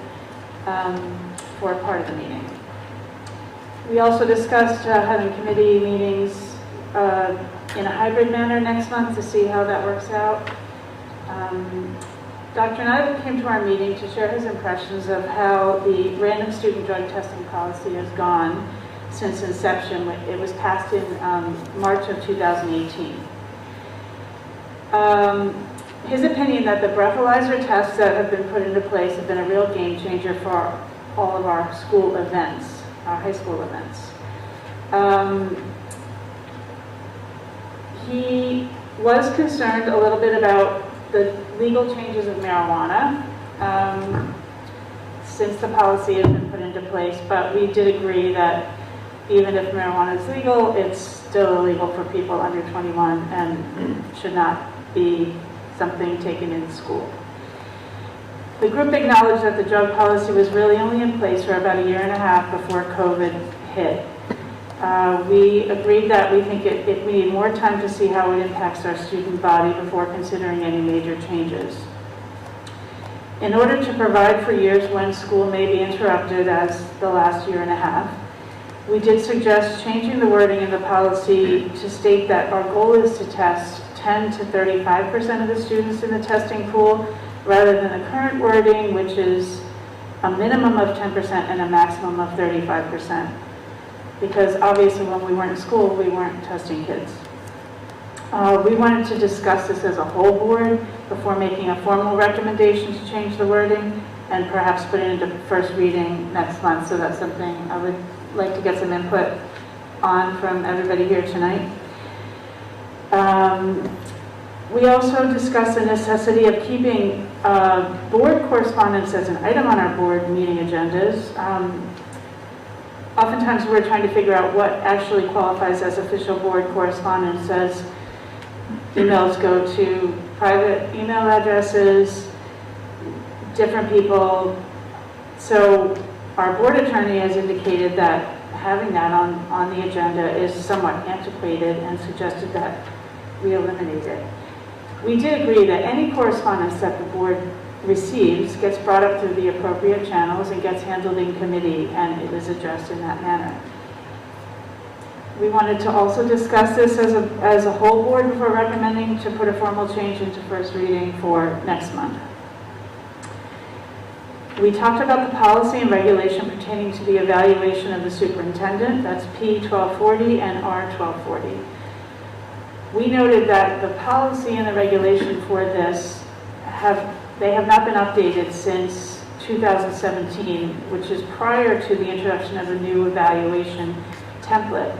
for part of the meeting. We also discussed having committee meetings in a hybrid manner next month to see how that works out. Dr. Nigel came to our meeting to share his impressions of how the random student drug testing policy has gone since inception. It was passed in March of 2018. His opinion that the breathalyzer tests that have been put into place have been a real game changer for all of our school events, our high school events. He was concerned a little bit about the legal changes of marijuana since the policy has been put into place, but we did agree that even if marijuana is legal, it's still illegal for people under 21 and should not be something taken in school. The group acknowledged that the drug policy was really only in place for about a year and a half before COVID hit. We agreed that we think we need more time to see how it impacts our student body before considering any major changes. In order to provide for years when school may be interrupted, as the last year and a half, we did suggest changing the wording in the policy to state that our goal is to test 10 to 35% of the students in the testing pool, rather than the current wording, which is a minimum of 10% and a maximum of 35%. Because obviously when we weren't in school, we weren't testing kids. We wanted to discuss this as a whole board before making a formal recommendation to change the wording, and perhaps put it into first reading next month. So that's something I would like to get some input on from everybody here tonight. We also discussed the necessity of keeping board correspondence as an item on our board meeting agendas. Oftentimes we're trying to figure out what actually qualifies as official board correspondence, as emails go to private email addresses, different people. So our board attorney has indicated that having that on the agenda is somewhat antiquated and suggested that we eliminate it. We did agree that any correspondence that the board receives gets brought up through the appropriate channels and gets handled in committee, and it is addressed in that manner. We wanted to also discuss this as a whole board before recommending to put a formal change into first reading for next month. We talked about the policy and regulation pertaining to the evaluation of the superintendent. That's P1240 and R1240. We noted that the policy and the regulation for this have not been updated since 2017, which is prior to the introduction of a new evaluation template.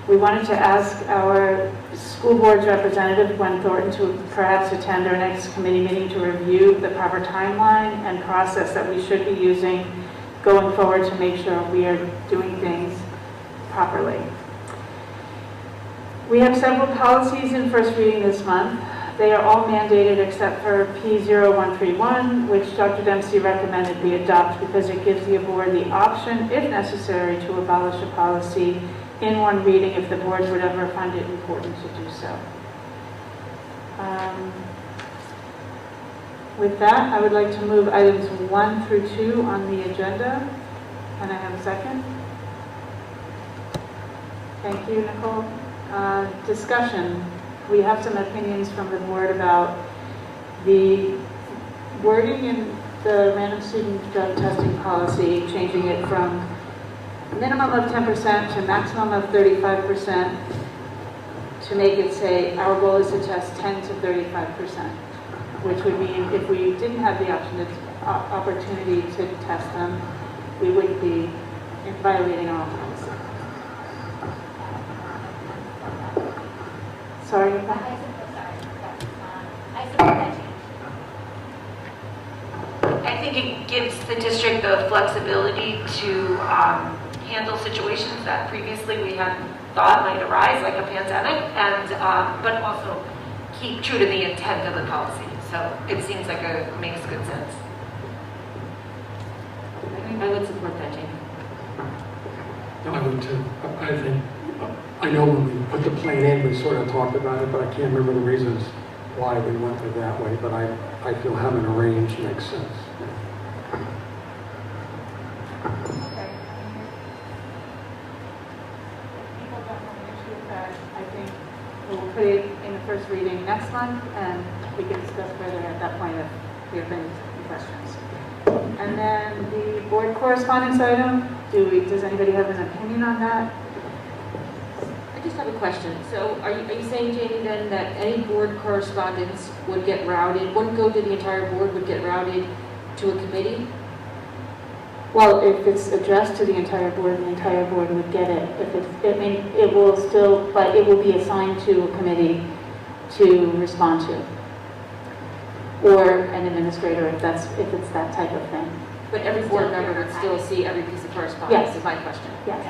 We wanted to ask our school board's representative, Gwen Thornton, to perhaps attend our next committee meeting to review the proper timeline and process that we should be using going forward to make sure we are doing things properly. We have several policies in first reading this month. They are all mandated except for P0131, which Dr. Dempsey recommended we adopt because it gives the board the option, if necessary, to abolish a policy in one reading if the board would ever find it important to do so. With that, I would like to move items 1 through 2 on the agenda. Can I have a second? Thank you, Nicole. Discussion. We have some opinions from the board about the wording in the random student drug testing policy, changing it from minimum of 10% to maximum of 35%, to make it say our goal is to test 10 to 35%, which would mean if we didn't have the opportunity to test them, we wouldn't be violating our own policy. Sorry? I support that change. I think it gives the district the flexibility to handle situations that previously we hadn't thought might arise, like a pandemic, and but also keep true to the intent of the policy. So it seems like it makes good sense. I would support that, Jamie. No, I would too. I know when we put the plan in, we sort of talked about it, but I can't remember the reasons why we went with that way, but I feel having a range makes sense. People don't have an issue with that. I think we'll put it in the first reading next month, and we can discuss further at that point if we have any questions. And then the board correspondence item, does anybody have an opinion on that? I just have a question. So are you saying, Jamie, then that any board correspondence would get routed, wouldn't go to the entire board, would get routed to a committee? Well, if it's addressed to the entire board would get it. If it's, it will still, but it will be assigned to a committee to respond to, or an administrator if it's that type of thing. But every board member would still see every piece of correspondence, Yes. is my question. Yes.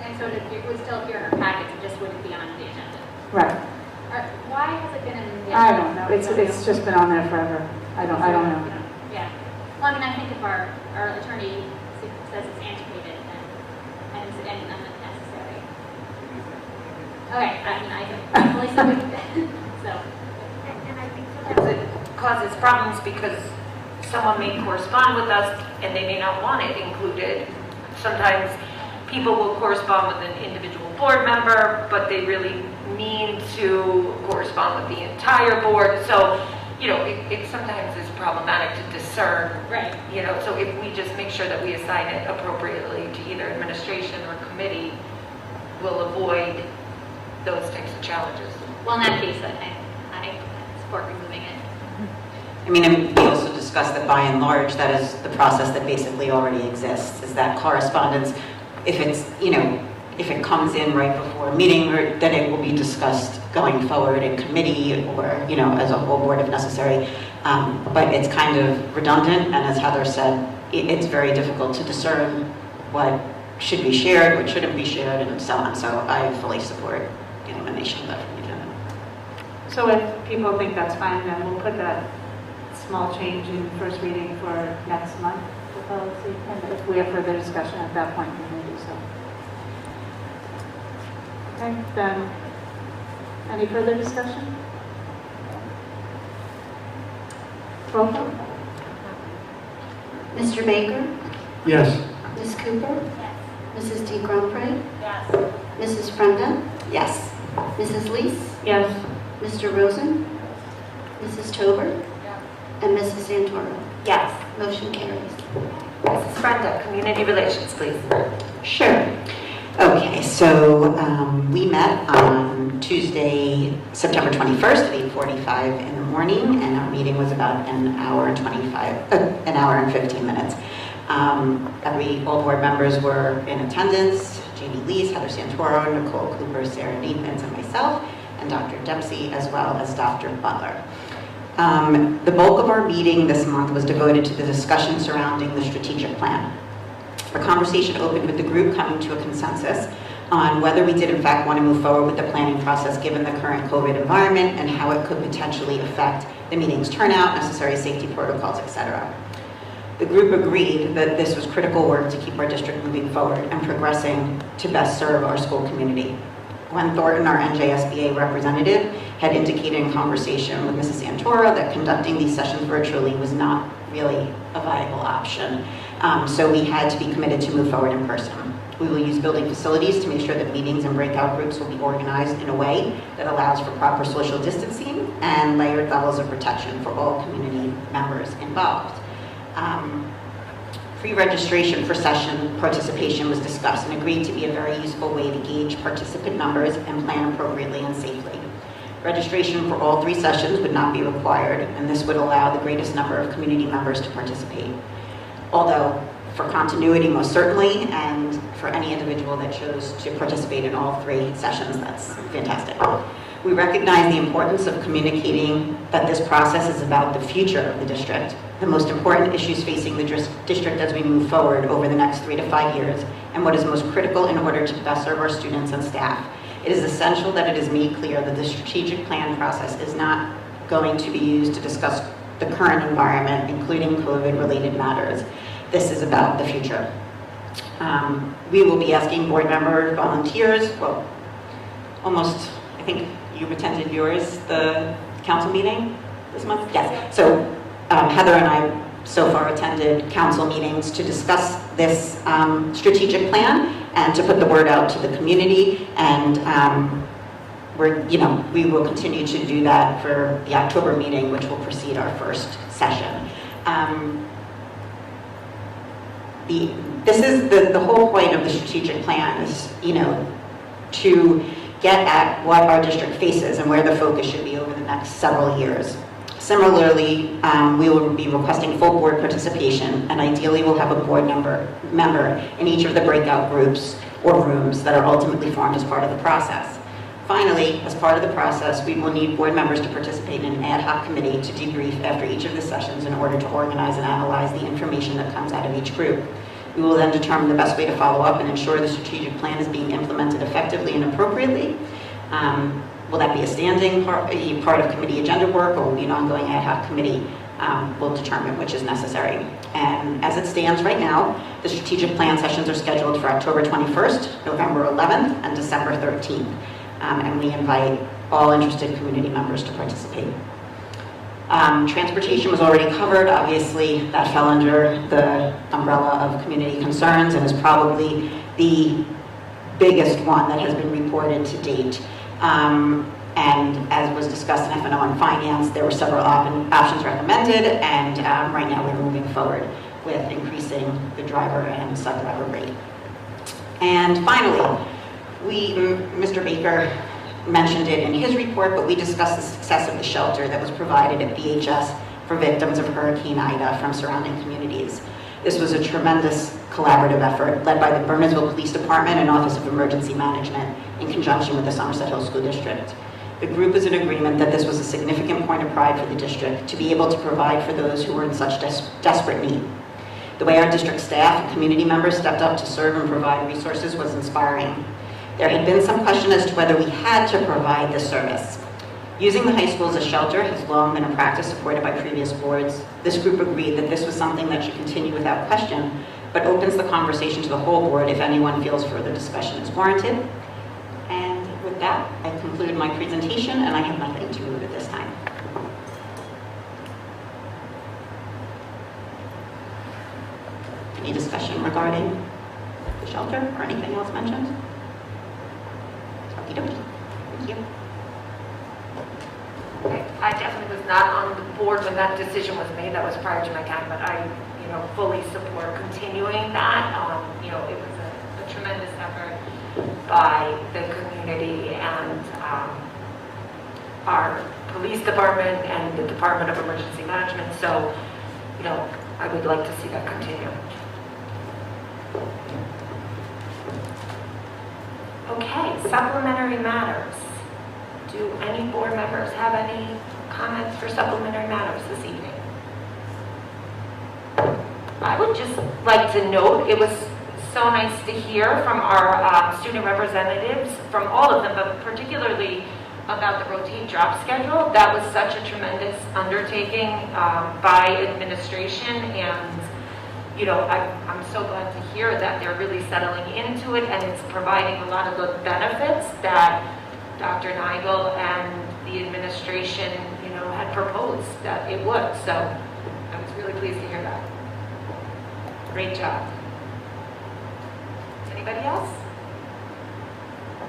And so it would still appear in her package, it just wouldn't be on the agenda. Right. Why has it been in the I don't know. It's just been on there forever. I don't know. Yeah. Well, I mean, I think if our attorney says it's antiquated and unnecessary. Okay, I mean, I fully support it. So. And I think sometimes it causes problems because someone may correspond with us and they may not want it included. Sometimes people will correspond with an individual board member, but they really mean to correspond with the entire board. So, it sometimes is problematic to discern. Right. So if we just make sure that we assign it appropriately to either administration or committee, we'll avoid those types of challenges. Well, in that case, I support removing it. I mean, and we also discussed that by and large, that is the process that basically already exists, is that correspondence, if it's, if it comes in right before a meeting, then it will be discussed going forward in committee or, as a whole board if necessary. But it's kind of redundant, and as Heather said, it's very difficult to discern what should be shared, what shouldn't be shared, and so on. So I fully support the elimination of that from the agenda. So if people think that's fine, then we'll put that small change in first reading for next month, the policy, and if we have further discussion at that point, we may do so. Okay, then, any further discussion? Roll call. Mr. Baker? Yes. Ms. Cooper? Mrs. D. Grumprey? Yes. Mrs. Frenda? Yes. Mrs. Lees? Yes. Mr. Rosen? Mrs. Tober? Yes. And Mrs. Santoro? Yes. Motion carries. Mrs. Brenda, Community Relations, please. Sure. Okay, so we met on Tuesday, September 21st at 8:45 in the morning, and our meeting was about an hour and 15 minutes. All board members were in attendance: Jamie Lees, Heather Santoro, Nicole Cooper, Sarah Nathans, and myself, and Dr. Dempsey, as well as Dr. Butler. The bulk of our meeting this month was devoted to the discussion surrounding the strategic plan. The conversation opened with the group coming to a consensus on whether we did in fact want to move forward with the planning process given the current COVID environment and how it could potentially affect the meeting's turnout, necessary safety protocols, etc. The group agreed that this was critical work to keep our district moving forward and progressing to best serve our school community. Gwen Thornton, our NJSBA representative, had indicated in conversation with Mrs. Santoro that conducting these sessions virtually was not really a viable option. So we had to be committed to move forward in person. We will use building facilities to make sure that meetings and breakout groups will be organized in a way that allows for proper social distancing and layered levels of protection for all community members involved. Pre-registration for session participation was discussed and agreed to be a very useful way to gauge participant numbers and plan appropriately and safely. Registration for all 3 sessions would not be required, and this would allow the greatest number of community members to participate. Although, for continuity most certainly, and for any individual that chose to participate in all 3 sessions, that's fantastic. We recognize the importance of communicating that this process is about the future of the district, the most important issues facing the district as we move forward over the next 3 to 5 years, and what is most critical in order to best serve our students and staff. It is essential that it is made clear that the strategic plan process is not going to be used to discuss the current environment, including COVID-related matters. This is about the future. We will be asking board member volunteers, well, almost, I think you attended yours, the council meeting this month? Yes. So Heather and I so far attended council meetings to discuss this strategic plan and to put the word out to the community, and we will continue to do that for the October meeting, which will precede our first session. This is the whole point of the strategic plan is, to get at what our district faces and where the focus should be over the next several years. Similarly, we will be requesting full board participation, and ideally we'll have a board member in each of the breakout groups or rooms that are ultimately formed as part of the process. Finally, as part of the process, we will need board members to participate in an ad hoc committee to debrief after each of the sessions in order to organize and analyze the information that comes out of each group. We will then determine the best way to follow up and ensure the strategic plan is being implemented effectively and appropriately. Will that be a standing part of committee agenda work, or will it be an ongoing ad hoc committee? We'll determine which is necessary. And as it stands right now, the strategic plan sessions are scheduled for October 21st, November 11th, and December 13th. And we invite all interested community members to participate. Transportation was already covered. Obviously, that fell under the umbrella of community concerns and is probably the biggest one that has been reported to date. And as was discussed in F&O and Finance, there were several options recommended, and right now we're moving forward with increasing the driver and sub-driver rate. And finally, Mr. Baker mentioned it in his report, but we discussed the success of the shelter that was provided at BHS for victims of Hurricane Ida from surrounding communities. This was a tremendous collaborative effort led by the Burnsville Police Department and Office of Emergency Management in conjunction with the Somerset Hills School District. The group is in agreement that this was a significant point of pride for the district to be able to provide for those who were in such desperate need. The way our district staff and community members stepped up to serve and provide resources was inspiring. There had been some question as to whether we had to provide this service. Using the high school as a shelter has long been a practice supported by previous boards. This group agreed that this was something that should continue without question, but opens the conversation to the whole board if anyone feels further discussion is warranted. And with that, I conclude my presentation, and I have nothing to move at this time. Any discussion regarding the shelter or anything else mentioned? Okey dokey. Thank you. I definitely was not on the board when that decision was made. That was prior to my time, but I, fully support continuing that. It was a tremendous effort by the community and our police department and the Department of Emergency Management. So, I would like to see that continue. Okay, supplementary matters. Do any board members have any comments for supplementary matters this evening? I would just like to note, it was so nice to hear from our student representatives, from all of them, but particularly about the rotate drop schedule. That was such a tremendous undertaking by administration, and I'm so glad to hear that they're really settling into it, and it's providing a lot of the benefits that Dr. Nigel and the administration, had proposed that it would. So I was really pleased to hear that. Great job. Anybody else?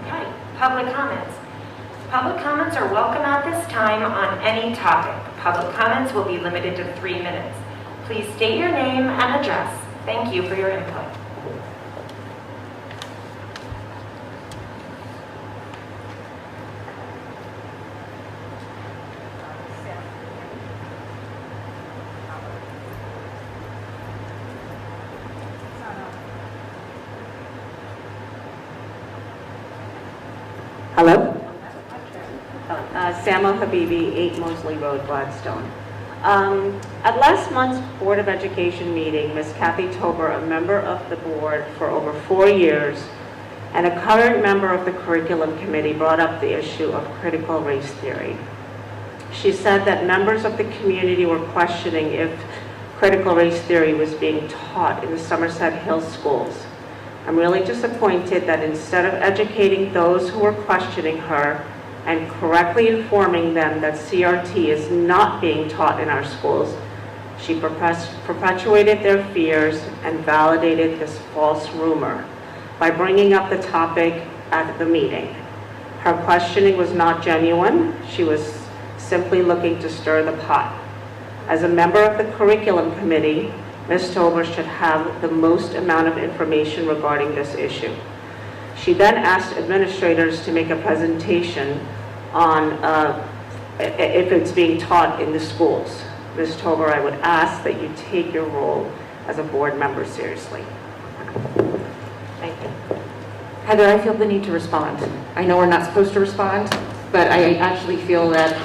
Okay, public comments. Public comments are welcome at this time on any topic. Public comments will be limited to 3 minutes. Please state your name and address. Thank you for your input. Hello? Sama Habibi, 8 Mosley Road, Gladstone. At last month's Board of Education meeting, Ms. Kathy Tober, a member of the board for over 4 years and a current member of the curriculum committee, brought up the issue of critical race theory. She said that members of the community were questioning if critical race theory was being taught in the Somerset Hills schools. I'm really disappointed that instead of educating those who were questioning her and correctly informing them that CRT is not being taught in our schools, she perpetuated their fears and validated this false rumor by bringing up the topic at the meeting. Her questioning was not genuine. She was simply looking to stir the pot. As a member of the curriculum committee, Ms. Tober should have the most amount of information regarding this issue. She then asked administrators to make a presentation on if it's being taught in the schools. Ms. Tober, I would ask that you take your role as a board member seriously. Thank you. Heather, I feel the need to respond. I know we're not supposed to respond, but I actually feel that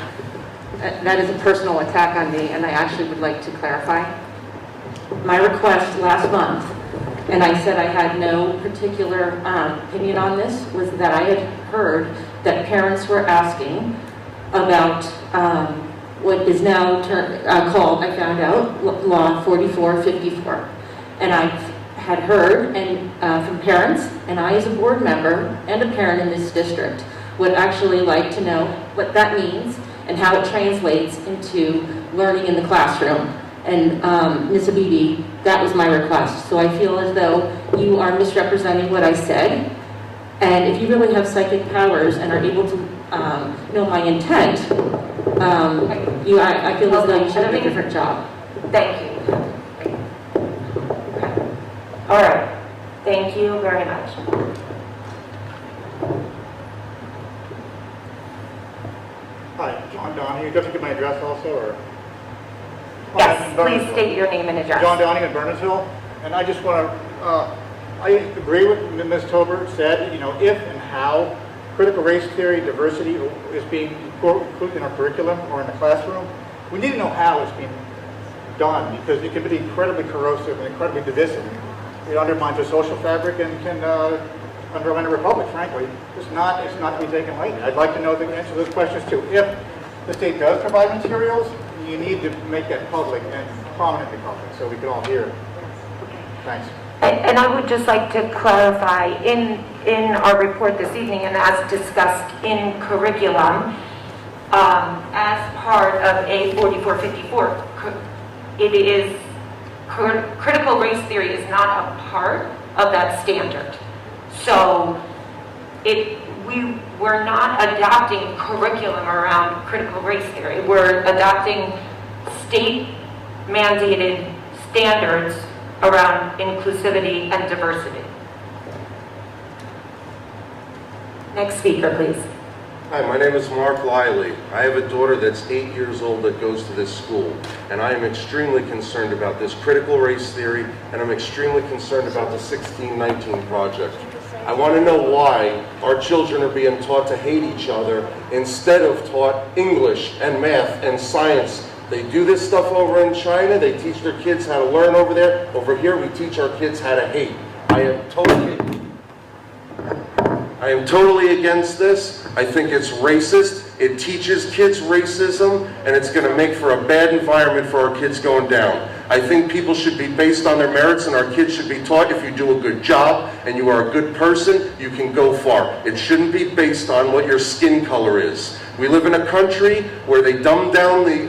that is a personal attack on me, and I actually would like to clarify. My request last month, and I said I had no particular opinion on this, was that I had heard that parents were asking about what is now called, I found out, Law 4454. And I had heard from parents, and I as a board member and a parent in this district would actually like to know what that means and how it translates into learning in the classroom. And Ms. Habibi, that was my request. So I feel as though you are misrepresenting what I said. And if you really have psychic powers and are able to know my intent, I feel as though you should have a different job. Thank you. Okay. All right. Thank you very much. Hi, John Donahue. Do you have to get my address also, or? Yes, please state your name and address. John Donahue in Burnsville. And I just want to, I agree with Ms. Tolbert said, if and how critical race theory, diversity is being included in our curriculum or in the classroom. We need to know how it's being done because it can be incredibly corrosive and incredibly divisive. It undermines the social fabric and can undermine a republic, frankly. It's not to be taken lightly. I'd like to know the answer to those questions too. If the state does provide materials, you need to make that public and prominently public so we can all hear it. Thanks. And I would just like to clarify, in our report this evening and as discussed in curriculum, as part of A4454, it is, critical race theory is not a part of that standard. So we're not adopting curriculum around critical race theory. We're adopting state-mandated standards around inclusivity and diversity. Next speaker, please. Hi, my name is Mark Lively. I have a daughter that's 8 years old that goes to this school, and I am extremely concerned about this critical race theory, and I'm extremely concerned about the 1619 project. I want to know why our children are being taught to hate each other instead of taught English and math and science. They do this stuff over in China. They teach their kids how to learn over there. Over here, we teach our kids how to hate. I am totally against this. I think it's racist. It teaches kids racism, and it's going to make for a bad environment for our kids going down. I think people should be based on their merits, and our kids should be taught if you do a good job and you are a good person, you can go far. It shouldn't be based on what your skin color is. We live in a country where they dumb down the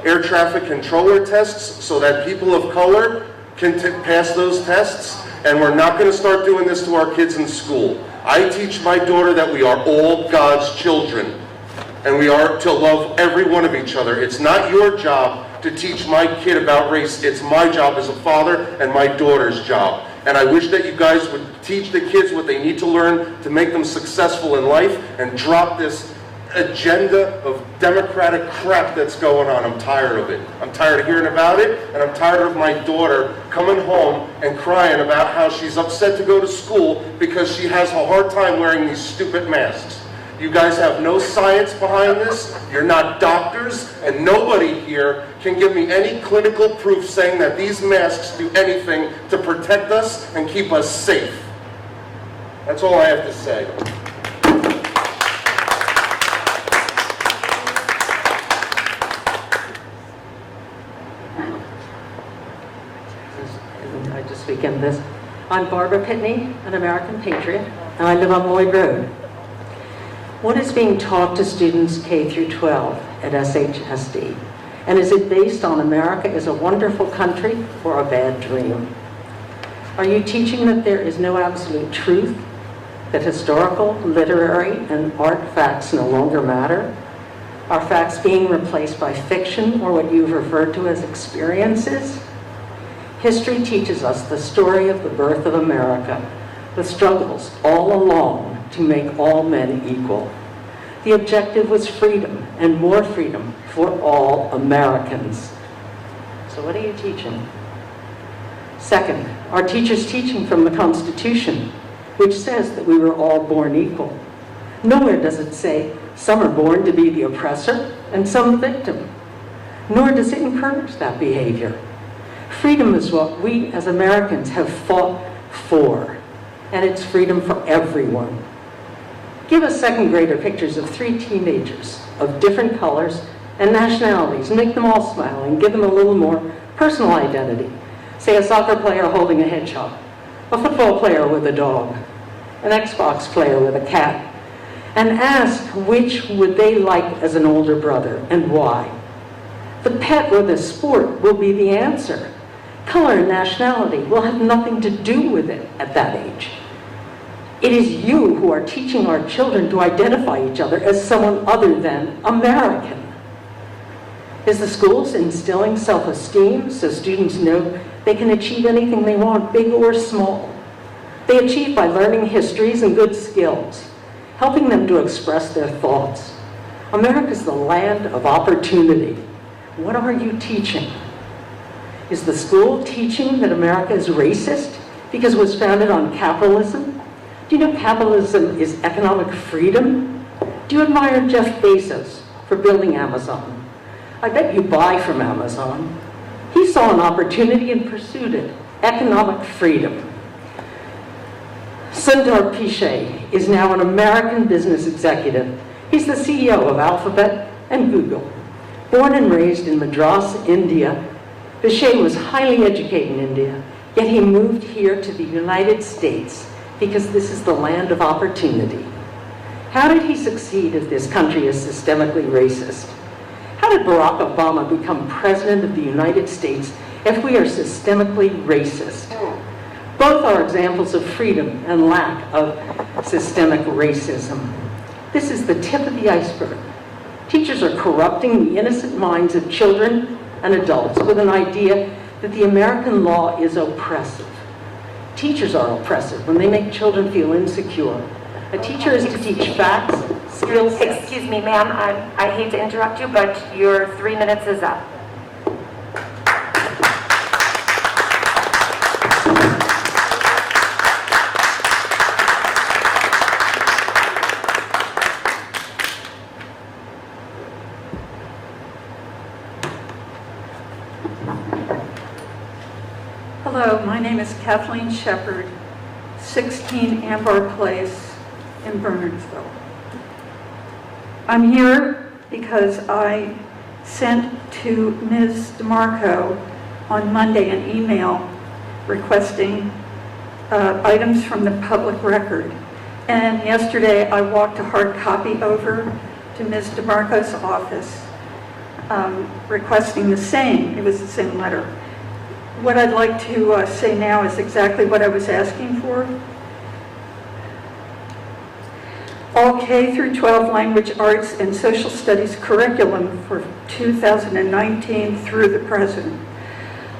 air traffic controller tests so that people of color can pass those tests, and we're not going to start doing this to our kids in school. I teach my daughter that we are all God's children, and we are to love every one of each other. It's not your job to teach my kid about race. It's my job as a father and my daughter's job. And I wish that you guys would teach the kids what they need to learn to make them successful in life and drop this agenda of democratic crap that's going on. I'm tired of it. I'm tired of hearing about it, and I'm tired of my daughter coming home and crying about how she's upset to go to school because she has a hard time wearing these stupid masks. You guys have no science behind this. You're not doctors, and nobody here can give me any clinical proof saying that these masks do anything to protect us and keep us safe. That's all I have to say. I just begin this. I'm Barbara Pitney, an American patriot, and I live on Lloyd Road. What is being taught to students K through 12 at SHSD? And is it based on America is a wonderful country or a bad dream? Are you teaching that there is no absolute truth, that historical, literary, and art facts no longer matter? Are facts being replaced by fiction or what you've referred to as experiences? History teaches us the story of the birth of America, the struggles all along to make all men equal. The objective was freedom, and more freedom for all Americans. So what are you teaching? Second, are teachers teaching from the Constitution, which says that we were all born equal? Nowhere does it say some are born to be the oppressor and some the victim, nor does it encourage that behavior. Freedom is what we as Americans have fought for, and it's freedom for everyone. Give us second grader pictures of 3 teenagers of different colors and nationalities, and make them all smile and give them a little more personal identity. Say a soccer player holding a hedgehog, a football player with a dog, an Xbox player with a cat, and ask which would they like as an older brother and why. The pet or the sport will be the answer. Color and nationality will have nothing to do with it at that age. It is you who are teaching our children to identify each other as someone other than American. Is the schools instilling self-esteem so students know they can achieve anything they want, big or small? They achieve by learning histories and good skills, helping them to express their thoughts. America is the land of opportunity. What are you teaching? Is the school teaching that America is racist because it was founded on capitalism, Do you know capitalism is economic freedom? Do you admire Jeff Bezos for building Amazon? I bet you buy from Amazon. He saw an opportunity and pursued it. Economic freedom. Sundar Pichai is now an American business executive. He's the CEO of Alphabet and Google. Born and raised in Madras, India, Pichai was highly educated in India, yet he moved here to the United States because this is the land of opportunity. How did he succeed if this country is systemically racist? How did Barack Obama become president of the United States if we are systemically racist? Both are examples of freedom and lack of systemic racism. This is the tip of the iceberg. Teachers are corrupting the innocent minds of children and adults with an idea that the American law is oppressive. Teachers are oppressive when they make children feel insecure. A teacher is to teach facts, skill sets. Excuse me, ma'am, I hate to interrupt you, but your 3 minutes is up. Hello, my name is Kathleen Shepard, 16 Ambar Place in Bernardsville. I'm here because I sent to Ms. DeMarco on Monday an email requesting items from the public record. And yesterday I walked a hard copy over to Ms. DeMarco's office requesting the same. It was the same letter. What I'd like to say now is exactly what I was asking for. All K through 12 language arts and social studies curriculum for 2019 through the present.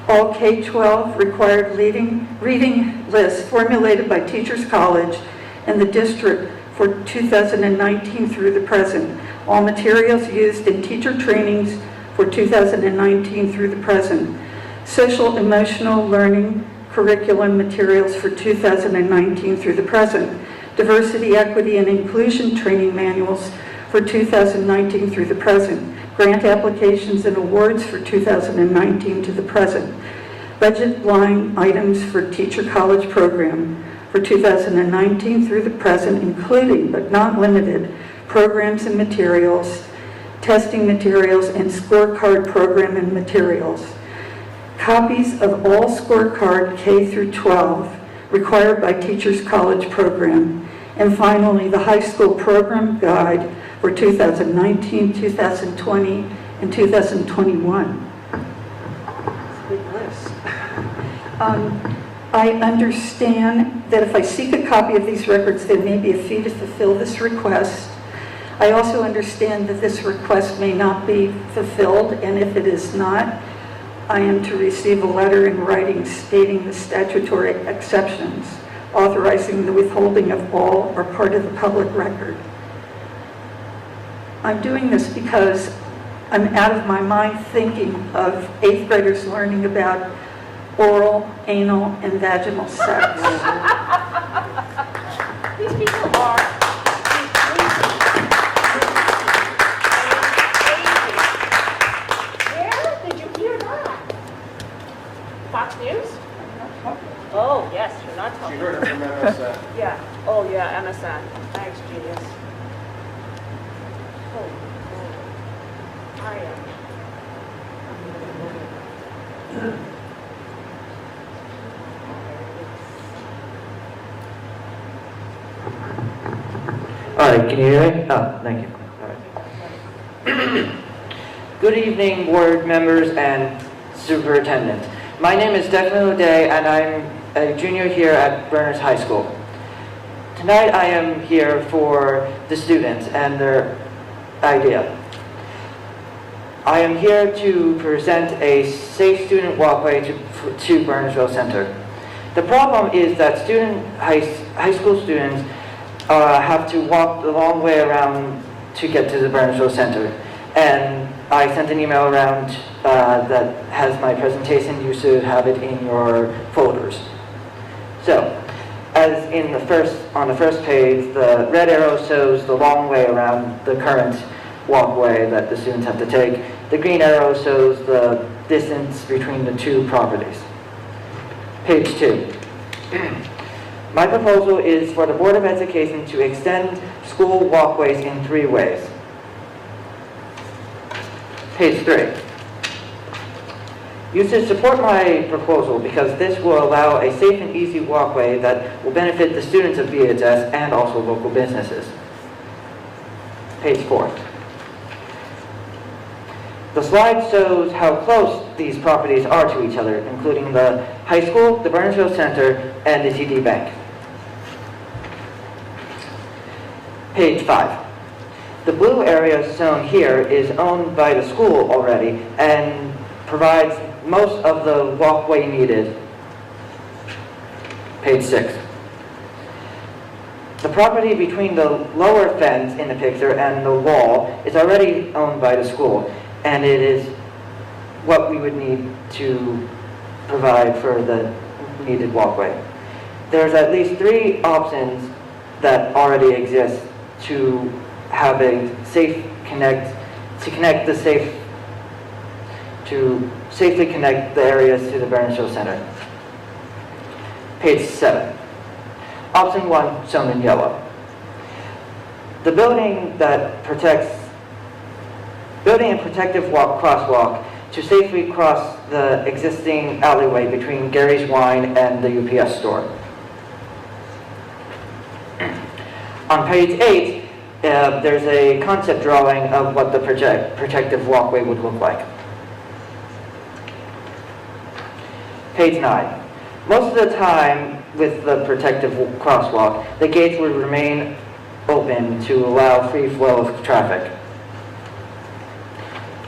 All K-12 required reading lists formulated by Teachers College and the district for 2019 through the present. All materials used in teacher trainings for 2019 through the present. Social emotional learning curriculum materials for 2019 through the present. Diversity, equity, and inclusion training manuals for 2019 through the present. Grant applications and awards for 2019 to the present. Budget line items for teacher college program for 2019 through the present, including but not limited programs and materials, testing materials, and scorecard program and materials. Copies of all scorecard K through 12 required by Teachers College program. And finally, the high school program guide for 2019, 2020, and 2021. That's a big list. I understand that if I seek a copy of these records, there may be a fee to fulfill this request. I also understand that this request may not be fulfilled, and if it is not, I am to receive a letter in writing stating the statutory exceptions, authorizing the withholding of all or part of the public record. I'm doing this because I'm out of my mind thinking of 8th graders learning about oral, anal, and vaginal sex. These people are. Fox News? Oh, yes, you're not talking. She heard it from MSN. Yeah. Oh, yeah, MSN. Thanks, genius. Oh, I All right, can you hear me? Oh, thank you. All right. Good evening, board members and superintendent. My name is Declan O'Day, and I'm a junior here at Berners High School. Tonight I am here for the students and their idea. I am here to present a safe student walkway to Berners Center. The problem is that high school students have to walk the long way around to get to the Berners Center. And I sent an email around that has my presentation. You should have it in your folders. So, as in on the first page, the red arrow shows the long way around the current walkway that the students have to take. The green arrow shows the distance between the two properties. Page 2. My proposal is for the Board of Education to extend school walkways in 3 ways. Page 3. You should support my proposal because this will allow a safe and easy walkway that will benefit the students of BHS and also local businesses. Page 4. The slide shows how close these properties are to each other, including the high school, the Burnsville Center, and the TD Bank. Page 5. The blue area shown here is owned by the school already and provides most of the walkway needed. Page 6. The property between the lower fence in the picture and the wall is already owned by the school, and it is what we would need to provide for the needed walkway. There's at least 3 options that already exist to have a safe connect, to safely connect the areas to the Burnsville Center. Page 7. Option 1, shown in yellow. The building and protective crosswalk to safely cross the existing alleyway between Gary's Wine and the UPS store. On page 8, there's a concept drawing of what the protective walkway would look like. Page 9. Most of the time with the protective crosswalk, the gates would remain open to allow free flow of traffic.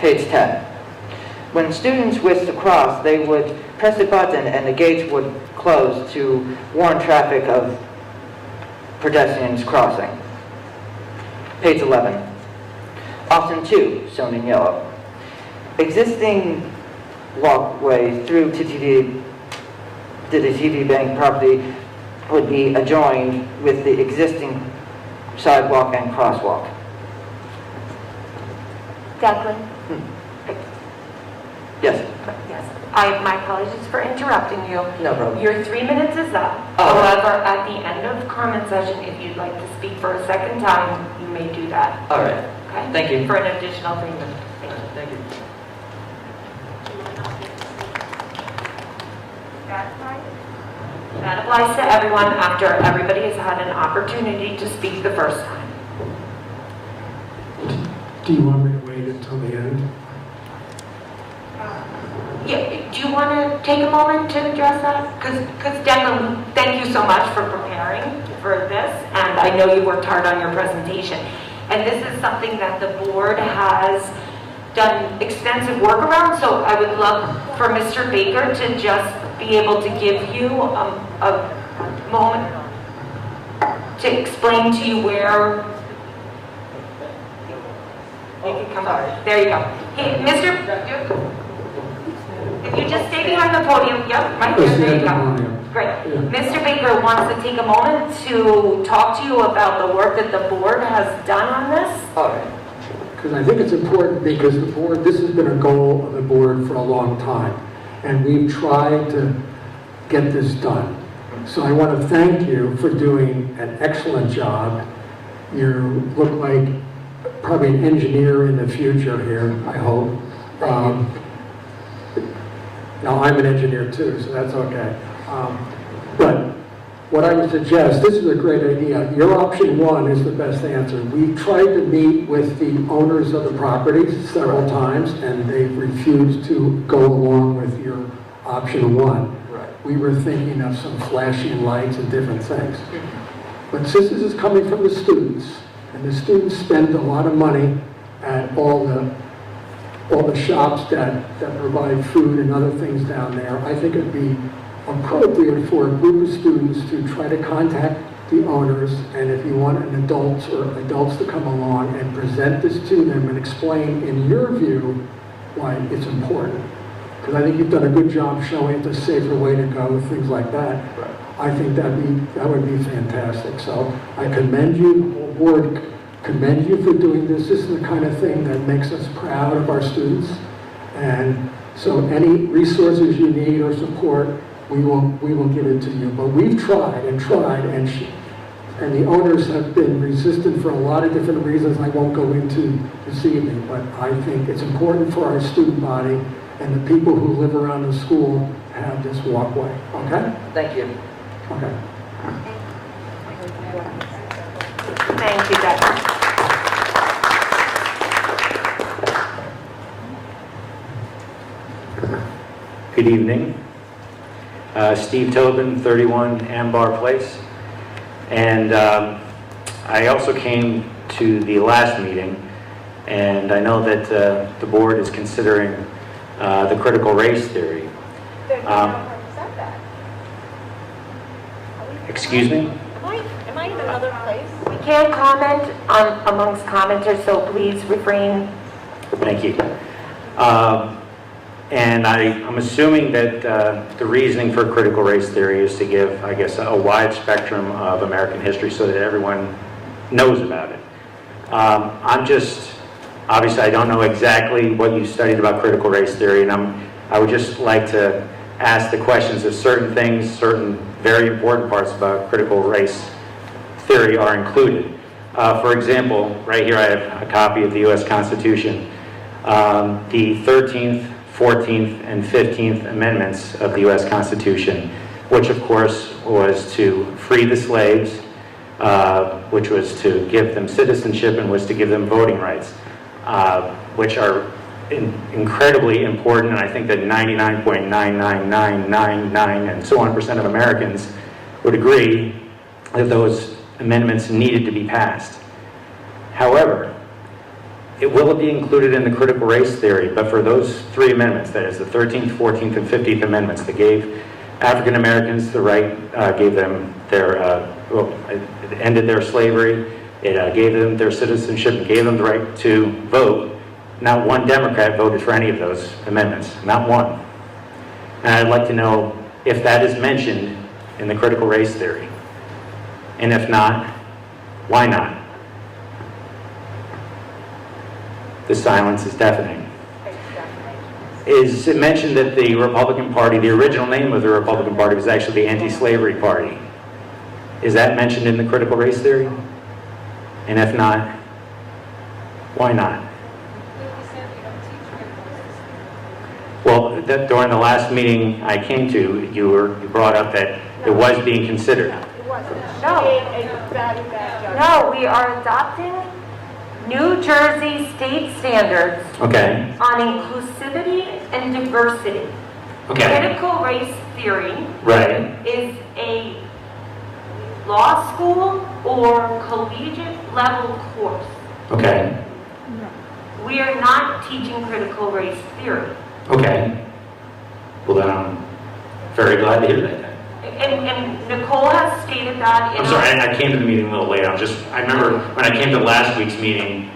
Page 10. When students wish to cross, they would press a button and the gates would close to warn traffic of pedestrians crossing. Page 11. Option 2, shown in yellow. Existing walkway through to the TD Bank property would be adjoined with the existing sidewalk and crosswalk. Declan? Yes. Yes. My apologies for interrupting you. No problem. Your 3 minutes is up. Oh. However, at the end of comment session, if you'd like to speak for a second time, you may do that. All right. Okay? Thank you. For an additional 3 minutes. Thank you. Thank you. That applies to everyone after everybody has had an opportunity to speak the first time. Do you want me to wait until the end? Yeah, do you want to take a moment to address that? Because Declan, thank you so much for preparing for this, and I know you worked hard on your presentation. And this is something that the board has done extensive work around, so I would love for Mr. Baker to just be able to give you a moment to explain to you where you can come up. There you go. Hey, if you just stay behind the podium, yep, right there you go. Great. Mr. Baker wants to take a moment to talk to you about the work that the board has done on this. All right. Because I think it's important because the board, this has been a goal of the board for a long time. And we've tried to get this done. So I want to thank you for doing an excellent job. You look like probably an engineer in the future here, I hope. Now, I'm an engineer too, so that's okay. But what I would suggest, this is a great idea. Your option 1 is the best answer. We tried to meet with the owners of the properties several times, and they refused to go along with your option 1. Right. We were thinking of some flashing lights and different things. But since this is coming from the students, and the students spend a lot of money at all the shops that provide food and other things down there, I think it'd be appropriate for a group of students to try to contact the owners, and if you want adults to come along and present this to them and explain in your view why it's important. because I think you've done a good job showing the safer way to go, things like that. I think that would be fantastic. So I commend you, the whole board commend you for doing this. This is the kind of thing that makes us proud of our students. And so any resources you need or support, we will give it to you. But we've tried, and the owners have been resistant for a lot of different reasons I won't go into this evening. But I think it's important for our student body and the people who live around the school to have this walkway. Okay? Thank you. Okay. Thank you, Declan. Good evening. Steve Tobin, 31 Ambar Place. And I also came to the last meeting, and I know that the board is considering the critical race theory. Excuse me? Am I in another place? We can't comment amongst commenters, so please refrain. Thank you. And I'm assuming that the reasoning for critical race theory is to give, I guess, a wide spectrum of American history so that everyone knows about it. Obviously I don't know exactly what you studied about critical race theory, and I would just like to ask the questions of certain things, certain very important parts about critical race theory are included. For example, right here I have a copy of the U.S. Constitution. The 13th, 14th, and 15th Amendments of the U.S. Constitution, which of course was to free the slaves, which was to give them citizenship and was to give them voting rights, which are incredibly important, and I think that 99.99999 and so on % of Americans would agree that those amendments needed to be passed. However, it will be included in the critical race theory, but for those three amendments, that is the 13th, 14th, and 15th Amendments that gave African Americans the right, gave them their, it ended their slavery, it gave them their citizenship, and gave them the right to vote. Not one Democrat voted for any of those amendments, not one. And I'd like to know if that is mentioned in the critical race theory. And if not, why not? The silence is deafening. Is it mentioned that the Republican Party, the original name of the Republican Party was actually the Anti-Slavery Party? Is that mentioned in the critical race theory? And if not, why not? Well, during the last meeting I came to, you brought up that it was being considered. No, we are adopting New Jersey state standards Okay. on inclusivity and diversity. Okay. Critical race theory Right. is a law school or collegiate level course. Okay. We are not teaching critical race theory. Okay. Well, then I'm very glad to hear that. And Nicole has stated that in I'm sorry, I came to the meeting a little late. I remember when I came to last month's meeting,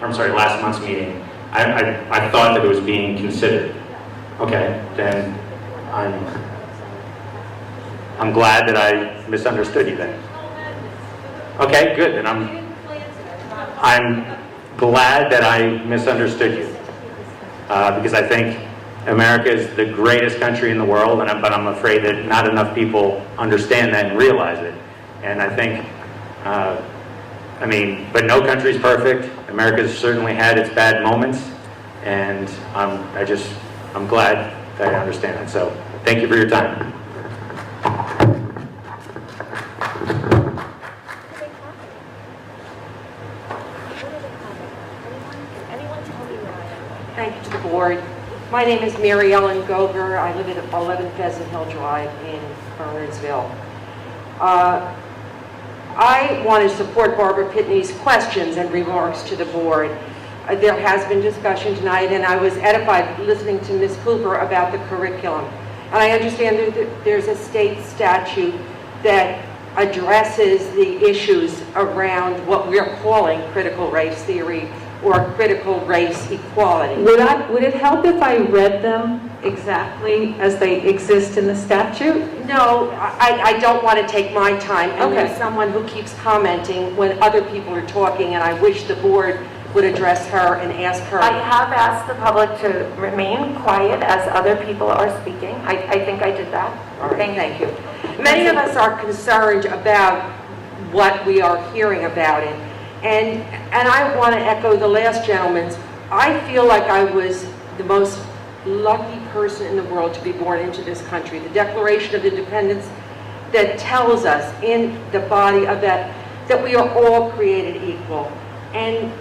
I thought that it was being considered. Okay, then I'm glad that I misunderstood you then. Okay, good. Then I'm glad that I misunderstood you. Because I think America is the greatest country in the world, but I'm afraid that not enough people understand that and realize it. And I think, but no country's perfect. America's certainly had its bad moments, and I'm glad that I understand it. So thank you for your time. Thank you to the board. My name is Mary Ellen Goger. I live at 11 Pheasant Hill Drive in Burnsville. I want to support Barbara Pitney's questions and remarks to the board. There has been discussion tonight, and I was edified listening to Ms. Cooper about the curriculum. And I understand that there's a state statute that addresses the issues around what we're calling critical race theory or critical race equality. Would it help if I read them exactly as they exist in the statute? No, I don't want to take my time. And Okay. there's someone who keeps commenting when other people are talking, and I wish the board would address her and ask her. I have asked the public to remain quiet as other people are speaking. I think I did that. All right, thank you. Many of us are concerned about what we are hearing about it. And I want to echo the last gentleman's. I feel like I was the most lucky person in the world to be born into this country. The Declaration of Independence that tells us in the body of that we are all created equal. And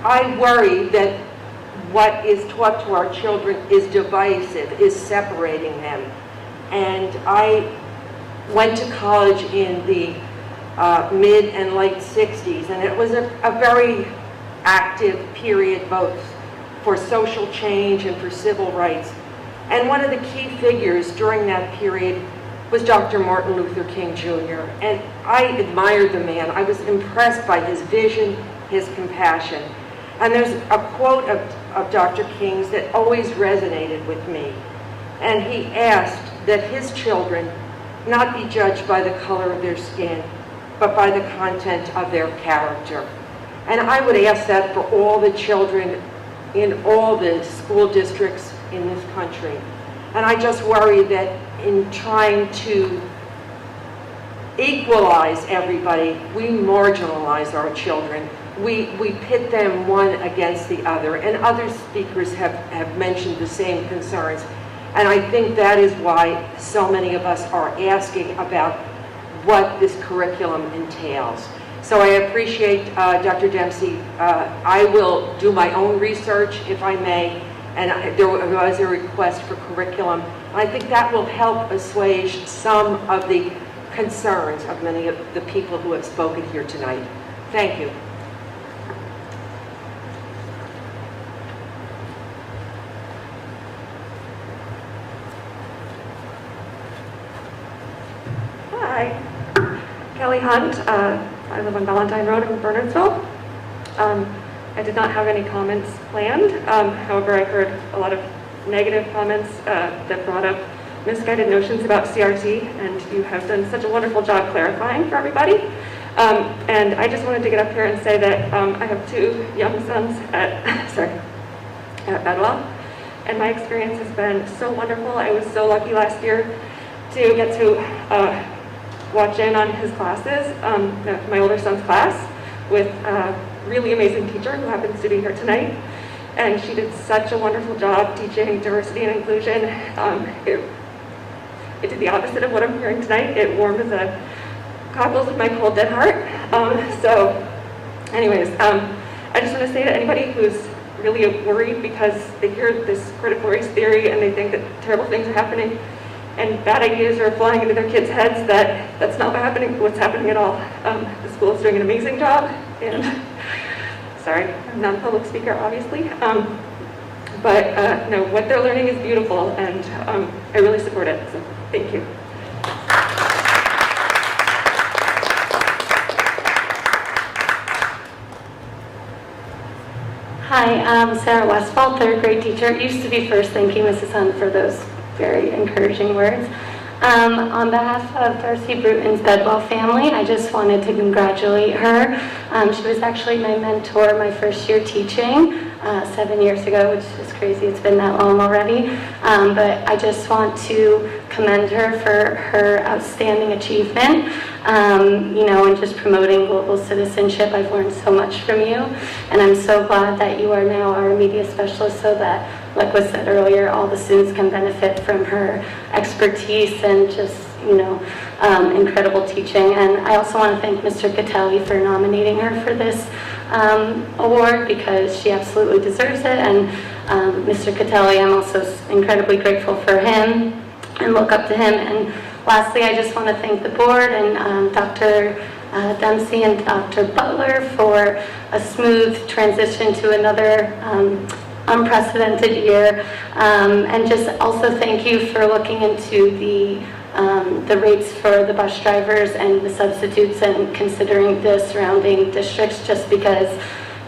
I worry that what is taught to our children is divisive, is separating them. And I went to college in the mid and late 60s, and it was a very active period both for social change and for civil rights. And one of the key figures during that period was Dr. Martin Luther King Jr. And I admired the man. I was impressed by his vision, his compassion. And there's a quote of Dr. King's that always resonated with me. And he asked that his children not be judged by the color of their skin, but by the content of their character. And I would ask that for all the children in all the school districts in this country. And I just worry that in trying to equalize everybody, we marginalize our children. We pit them one against the other. And other speakers have mentioned the same concerns. And I think that is why so many of us are asking about what this curriculum entails. So I appreciate Dr. Dempsey. I will do my own research, if I may, and there was a request for curriculum. I think that will help assuage some of the concerns of many of the people who have spoken here tonight. Thank you. Hi, Kelly Hunt. I live on Valentine Road in Bernardsville. I did not have any comments planned. However, I heard a lot of negative comments that brought up misguided notions about CRT, and you have done such a wonderful job clarifying for everybody. And I just wanted to get up here and say that I have two young sons at Bedwell, and my experience has been so wonderful. I was so lucky last year to get to watch in on his classes, my older son's class, with a really amazing teacher who happens to be here tonight. And she did such a wonderful job teaching diversity and inclusion. It did the opposite of what I'm hearing tonight. It warmed the cockles of my cold dead heart. So anyways, I just want to say to anybody who's really worried because they hear this critical race theory and they think that terrible things are happening and bad ideas are flying into their kids' heads, that's not what's happening at all. The school is doing an amazing job, and sorry, I'm not a public speaker, obviously, but no, what they're learning is beautiful, and I really support it, so thank you. Hi, I'm Sarah Westfall, third grade teacher. It used to be first. Thank you, Mrs. Hunt, for those very encouraging words. On behalf of Darcy Bruton's Bedwell family, I just wanted to congratulate her. She was actually my mentor my first year teaching 7 years ago, which is crazy. It's been that long already. But I just want to commend her for her outstanding achievement, and just promoting global citizenship. I've learned so much from you, and I'm so glad that you are now our media specialist so that, like was said earlier, all the students can benefit from her expertise and just, incredible teaching. And I also want to thank Mr. Catelli for nominating her for this award because she absolutely deserves it. And Mr. Catelli, I'm also incredibly grateful for him and look up to him. And lastly, I just want to thank the board and Dr. Dempsey and Dr. Butler for a smooth transition to another unprecedented year, and just also thank you for looking into the rates for the bus drivers and the substitutes and considering the surrounding districts, just because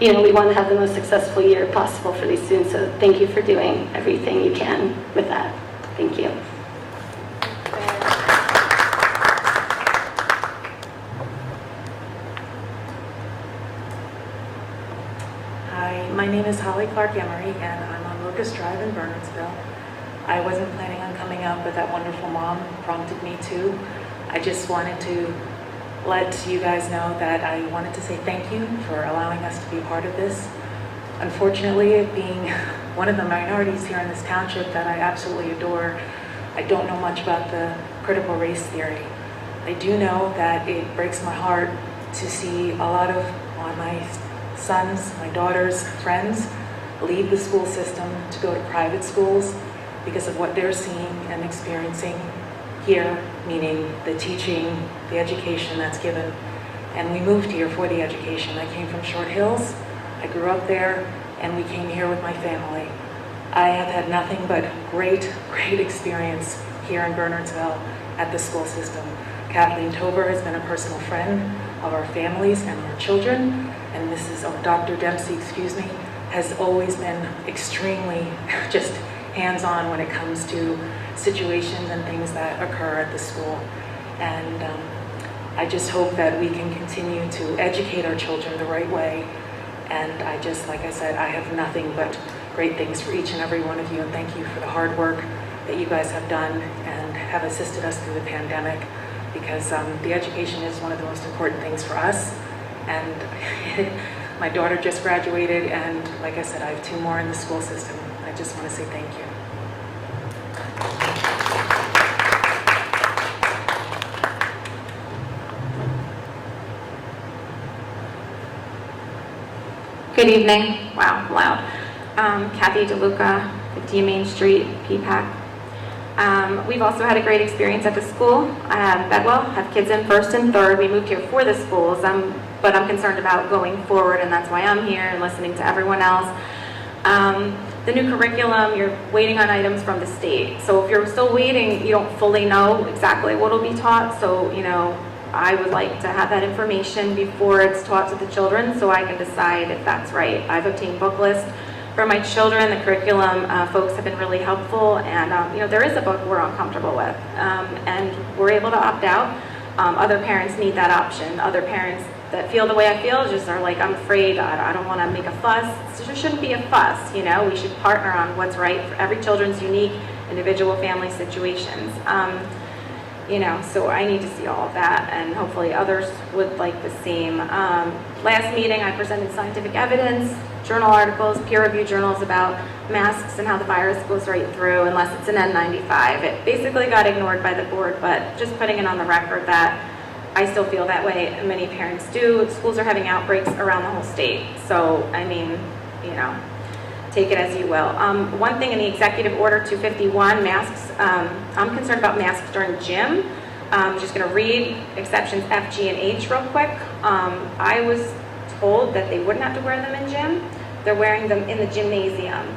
we want to have the most successful year possible for these students. So thank you for doing everything you can with that. Thank you. Hi, my name is Holly Clark-Emery, and I'm on Locust Drive in Bernardsville. I wasn't planning on coming up, but that wonderful mom prompted me to. I just wanted to let you guys know that I wanted to say thank you for allowing us to be a part of this. Unfortunately, being one of the minorities here in this township that I absolutely adore, I don't know much about the critical race theory. I do know that it breaks my heart to see a lot of my sons, my daughter's friends leave the school system to go to private schools because of what they're seeing and experiencing here, meaning the teaching, the education that's given. And we moved here for the education. I came from Short Hills, I grew up there, and we came here with my family. I have had nothing but great experience here in Bernardsville at the school system. Kathleen Tober has been a personal friend of our families and our children, and Dr. Dempsey, has always been extremely just hands-on when it comes to situations and things that occur at the school. And I just hope that we can continue to educate our children the right way. And like I said, I have nothing but great things for each and every one of you, and thank you for the hard work that you guys have done and have assisted us through the pandemic, because the education is one of the most important things for us. And my daughter just graduated, and like I said, I have 2 more in the school system. I just want to say thank you. Good evening. Wow, loud. Kathy DeLuca, 50 Main Street, PPAC. We've also had a great experience at the school. Bedwell, have kids in 1st and 3rd. We moved here for the schools, but I'm concerned about going forward, and that's why I'm here and listening to everyone else. The new curriculum, you're waiting on items from the state. So if you're still waiting, you don't fully know exactly what will be taught. So, I would like to have that information before it's taught to the children so I can decide if that's right. I've obtained book lists for my children. The curriculum folks have been really helpful, and there is a book we're uncomfortable with, and we're able to opt out. Other parents need that option. Other parents that feel the way I feel just are like, I'm afraid, I don't want to make a fuss. So there shouldn't be a fuss, we should partner on what's right for every children's unique individual family situations. So I need to see all of that, and hopefully others would like the same. Last meeting, I presented scientific evidence, journal articles, peer-reviewed journals about masks and how the virus goes right through unless it's an N95. It basically got ignored by the board, but just putting it on the record that I still feel that way, and many parents do. Schools are having outbreaks around the whole state. So, take it as you will. One thing in the Executive Order 251, masks, I'm concerned about masks during gym. I'm just going to read exceptions F, G, and H real quick. I was told that they wouldn't have to wear them in gym. They're wearing them in the gymnasium.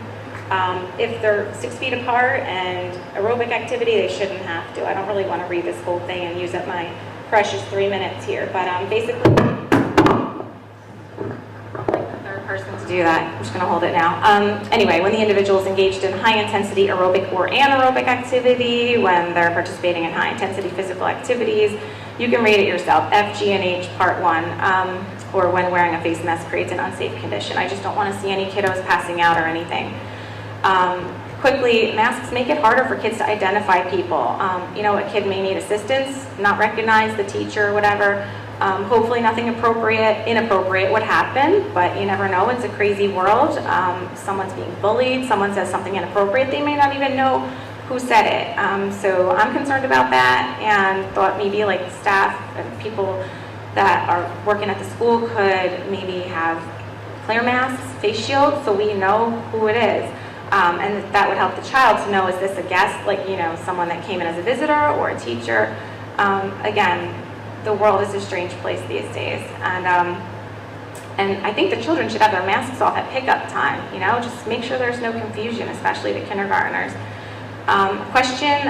If they're 6 feet apart and aerobic activity, they shouldn't have to. I don't really want to read this whole thing and use up my precious 3 minutes here, but basically, person to do that. I'm just going to hold it now. Anyway, when the individual is engaged in high-intensity aerobic or anaerobic activity, when they're participating in high-intensity physical activities, you can read it yourself. F, G, and H, Part 1, or when wearing a face mask creates an unsafe condition. I just don't want to see any kiddos passing out or anything. Quickly, masks make it harder for kids to identify people. A kid may need assistance, not recognize the teacher or whatever. Hopefully nothing inappropriate would happen, but you never know. It's a crazy world. Someone's being bullied, someone says something inappropriate, they may not even know who said it. So I'm concerned about that, and thought maybe like staff and people that are working at the school could maybe have clear masks, face shields, so we know who it is. And that would help the child to know, is this a guest, someone that came in as a visitor or a teacher? Again, the world is a strange place these days, and I think the children should have their masks off at pickup time. Just make sure there's no confusion, especially the kindergartners. Question: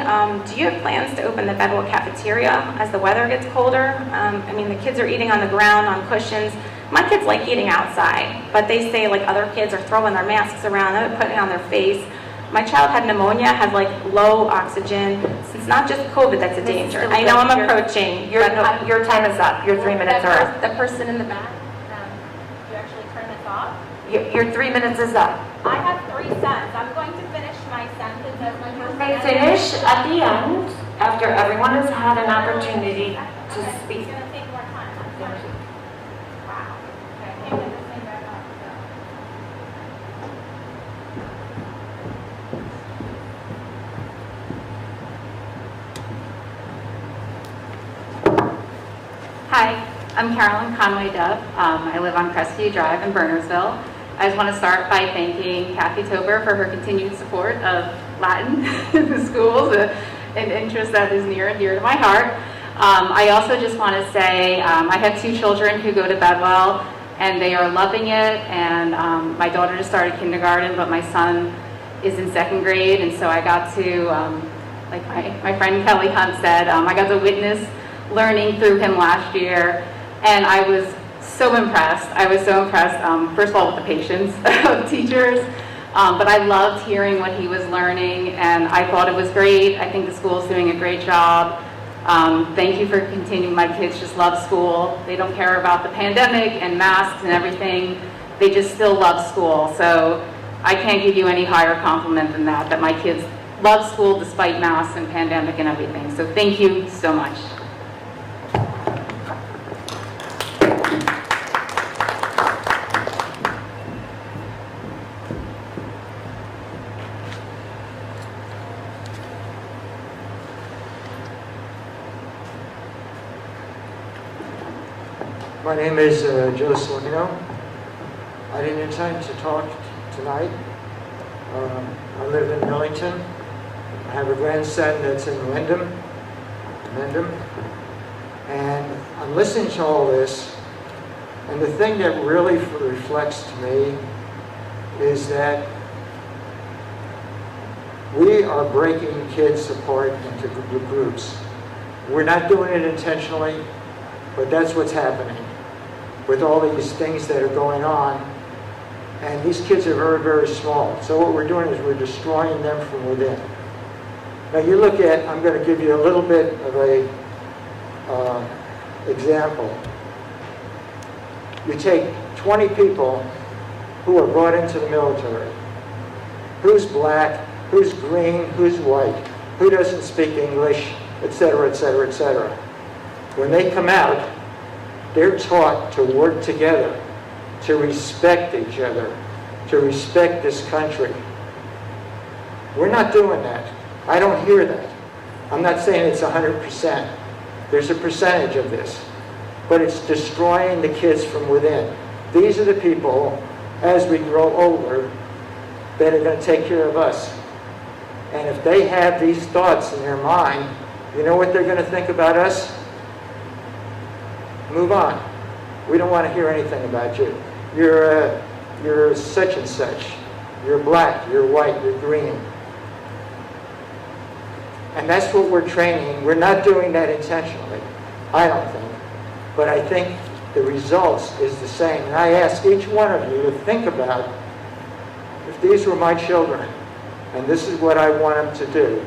do you have plans to open the Bedwell cafeteria as the weather gets colder? The kids are eating on the ground on cushions. My kids like eating outside, but they say like other kids are throwing their masks around, they're putting it on their face. My child had pneumonia, had like low oxygen. So it's not just COVID that's a danger. I know I'm approaching. Your time is up. Your 3 minutes are up. The person in the back, you actually turn this off? Your 3 minutes is up. I have 3 cents. I'm going to finish my sentence as my person. May finish at the end after everyone has had an opportunity to speak. It's going to take more time. I'm sorry. Wow. Okay, I can't get this thing back up. Hi, I'm Carolyn Conway Dove. I live on Crestview Drive in Bernardsville. I just want to start by thanking Kathy Tober for her continued support of Latin in the schools, an interest that is near and dear to my heart. I also just want to say I have 2 children who go to Bedwell, and they are loving it. And my daughter just started kindergarten, but my son is in 2nd grade, and so I got to, like my friend Kelly Hunt said, I got to witness learning through him last year, and I was so impressed. I was so impressed, first of all, with the patience of teachers, but I loved hearing what he was learning, and I thought it was great. I think the school's doing a great job. Thank you for continuing. My kids just love school. They don't care about the pandemic and masks and everything. They just still love school. So I can't give you any higher compliment than that my kids love school despite masks and pandemic and everything. So thank you so much. My name is Joe Salino. I didn't intend to talk tonight. I live in Millington. I have a grandson that's in Wyndham, and I'm listening to all this, and the thing that really reflects to me is that we are breaking kids apart into groups. We're not doing it intentionally, but that's what's happening with all these things that are going on. And these kids are very, very small. So what we're doing is we're destroying them from within. Now you look at, I'm going to give you a little bit of a example. You take 20 people who are brought into the military. Who's black, who's green, who's white, who doesn't speak English, etc., etc., etc. When they come out, they're taught to work together, to respect each other, to respect this country. We're not doing that. I don't hear that. I'm not saying it's 100%. There's a percentage of this. But it's destroying the kids from within. These are the people, as we grow older, that are going to take care of us. And if they have these thoughts in their mind, you know what they're going to think about us? Move on. We don't want to hear anything about you. You're such and such. You're black, you're white, you're green. And that's what we're training. We're not doing that intentionally, I don't think. But I think the results is the same. And I ask each one of you to think about, if these were my children, and this is what I want them to do,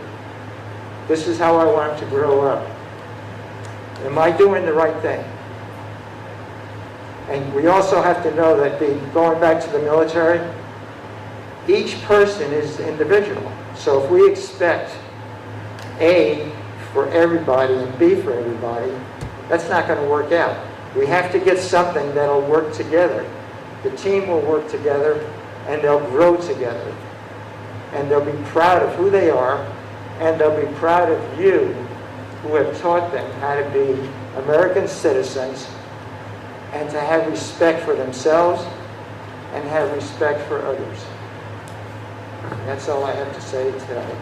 this is how I want them to grow up. Am I doing the right thing? And we also have to know that going back to the military, each person is individual. So if we expect A for everybody and B for everybody, that's not going to work out. We have to get something that'll work together. The team will work together and they'll grow together. And they'll be proud of who they are, and they'll be proud of you who have taught them how to be American citizens and to have respect for themselves and have respect for others. And that's all I have to say today.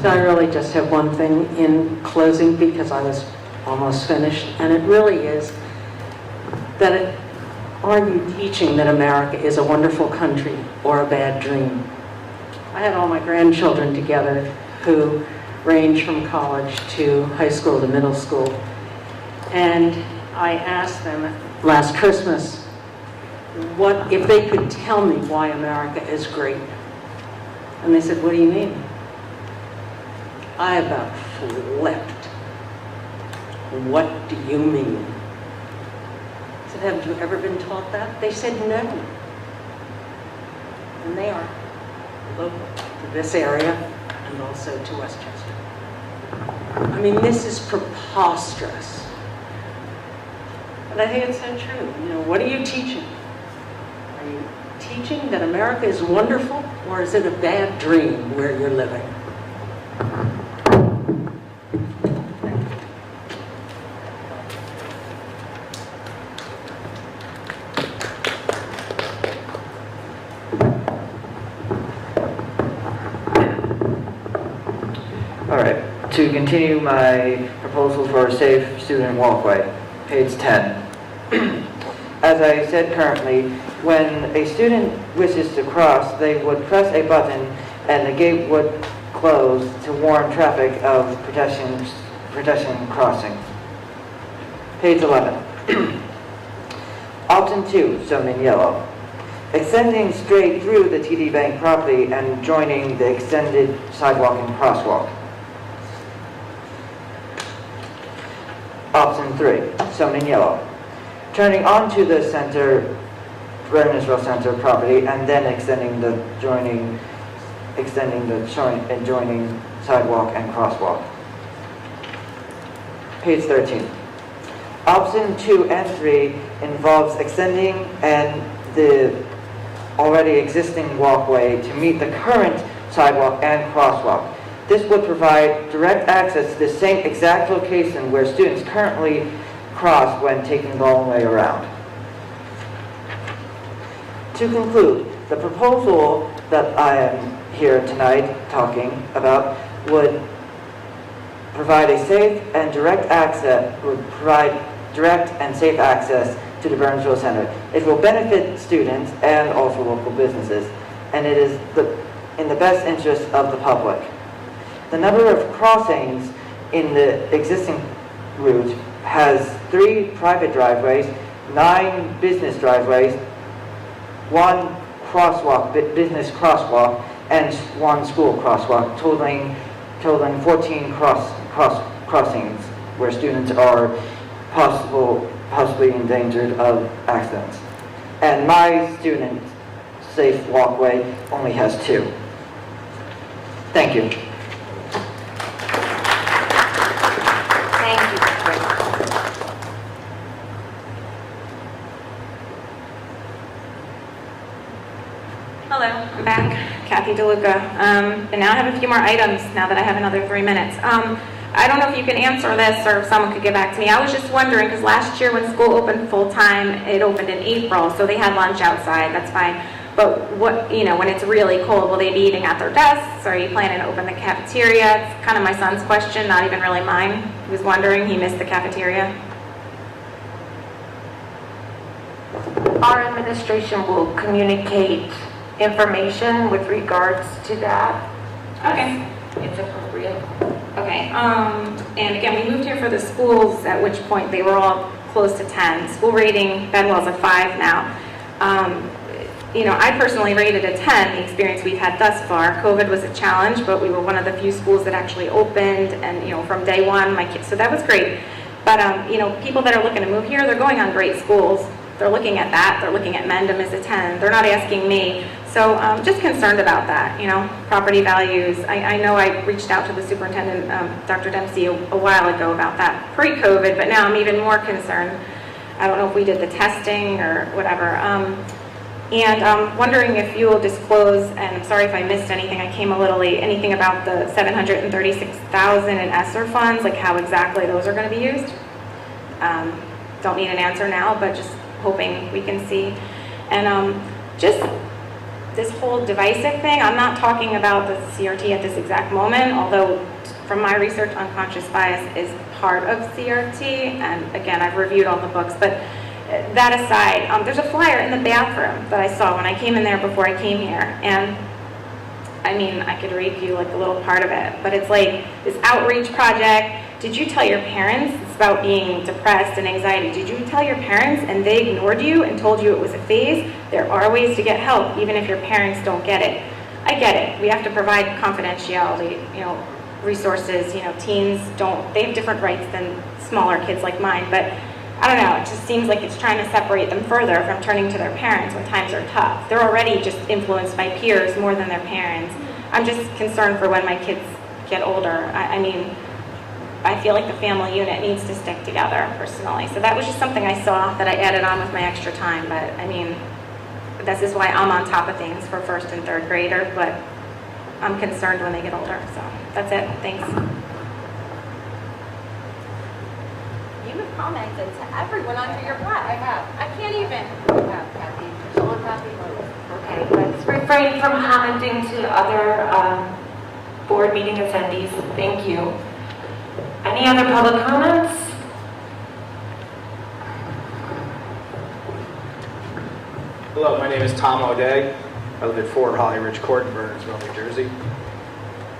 So I really just have one thing in closing because I was almost finished, and it really is that are you teaching that America is a wonderful country or a bad dream? I had all my grandchildren together who range from college to high school to middle school, and I asked them last Christmas what if they could tell me why America is great. And they said, "What do you mean?" I about flipped. "What do you mean?" I said, "Haven't you ever been taught that?" They said, "No." And they are local to this area and also to Westchester. I mean, this is preposterous. But I think it's so true. You know, what are you teaching? Are you teaching that America is wonderful, or is it a bad dream where you're living? All right, to continue my proposal for a safe student walkway, page 10. As I said currently, when a student wishes to cross, they would press a button and the gate would close to warn traffic of pedestrian crossing. Page 11. Option 2, shown in yellow. Extending straight through the TD Bank property and joining the extended sidewalk and crosswalk. Option 3, shown in yellow. Turning onto the center, Bernardsville Center property and then extending the adjoining sidewalk and crosswalk. Page 13. Option 2 and 3 involves extending and the already existing walkway to meet the current sidewalk and crosswalk. This would provide direct access to the same exact location where students currently cross when taking the long way around. To conclude, the proposal that I am here tonight talking about would provide a safe and direct access, to the Burnsville Center. It will benefit students and also local businesses, and it is in the best interest of the public. The number of crossings in the existing route has 3 private driveways, 9 business driveways, 1 crosswalk, business crosswalk, and 1 school crosswalk, totaling 14 crossings where students are possibly endangered of accidents. And my student safe walkway only has 2. Thank you. Thank you. Hello, I'm back, Kathy DeLuca. And now I have a few more items now that I have another 3 minutes. I don't know if you can answer this or if someone could get back to me. I was just wondering, because last year when school opened full-time, it opened in April, so they had lunch outside, that's fine. But what, when it's really cold, will they be eating at their desks? Are you planning to open the cafeteria? It's kind of my son's question, not even really mine. He was wondering, he missed the cafeteria. Our administration will communicate information with regards to that. Okay. It's appropriate. Okay, and again, we moved here for the schools, at which point they were all close to 10. School rating, Bedwell's a 5 now. I personally rated a 10, the experience we've had thus far. COVID was a challenge, but we were one of the few schools that actually opened, and from day one, my kids, so that was great. But people that are looking to move here, they're going on great schools. They're looking at that, they're looking at Mendham as a 10. They're not asking me. So just concerned about that, property values. I know I reached out to the superintendent, Dr. Dempsey, a while ago about that pre-COVID, but now I'm even more concerned. I don't know if we did the testing or whatever. And I'm wondering if you will disclose, and I'm sorry if I missed anything, I came a little late, anything about the $736,000 in ESSER funds, like how exactly those are going to be used? Don't need an answer now, but just hoping we can see. And just this whole divisive thing, I'm not talking about the CRT at this exact moment, although from my research, unconscious bias is part of CRT, and again, I've reviewed all the books, but that aside, there's a flyer in the bathroom that I saw when I came in there before I came here, and I mean, I could read you like a little part of it, but it's like this outreach project. Did you tell your parents? It's about being depressed and anxiety. Did you tell your parents and they ignored you and told you it was a phase? There are ways to get help, even if your parents don't get it. I get it. We have to provide confidentiality, resources. Teens they have different rights than smaller kids like mine, but I don't know, it just seems like it's trying to separate them further from turning to their parents when times are tough. They're already just influenced by peers more than their parents. I'm just concerned for when my kids get older. I mean, I feel like the family unit needs to stick together personally. So that was just something I saw that I added on with my extra time. But I mean, this is why I'm on top of things for first and third grader, but I'm concerned when they get older. So that's it. Thanks. You have commented to everyone under your breath. I have. I can't even. You have, Kathy. You're so unhappy. Okay, let's refrain from commenting to other board meeting attendees. Thank you. Any other public comments? Hello, my name is Tom O'Day. I live at 4 Holly Ridge Court in Burnersville, New Jersey.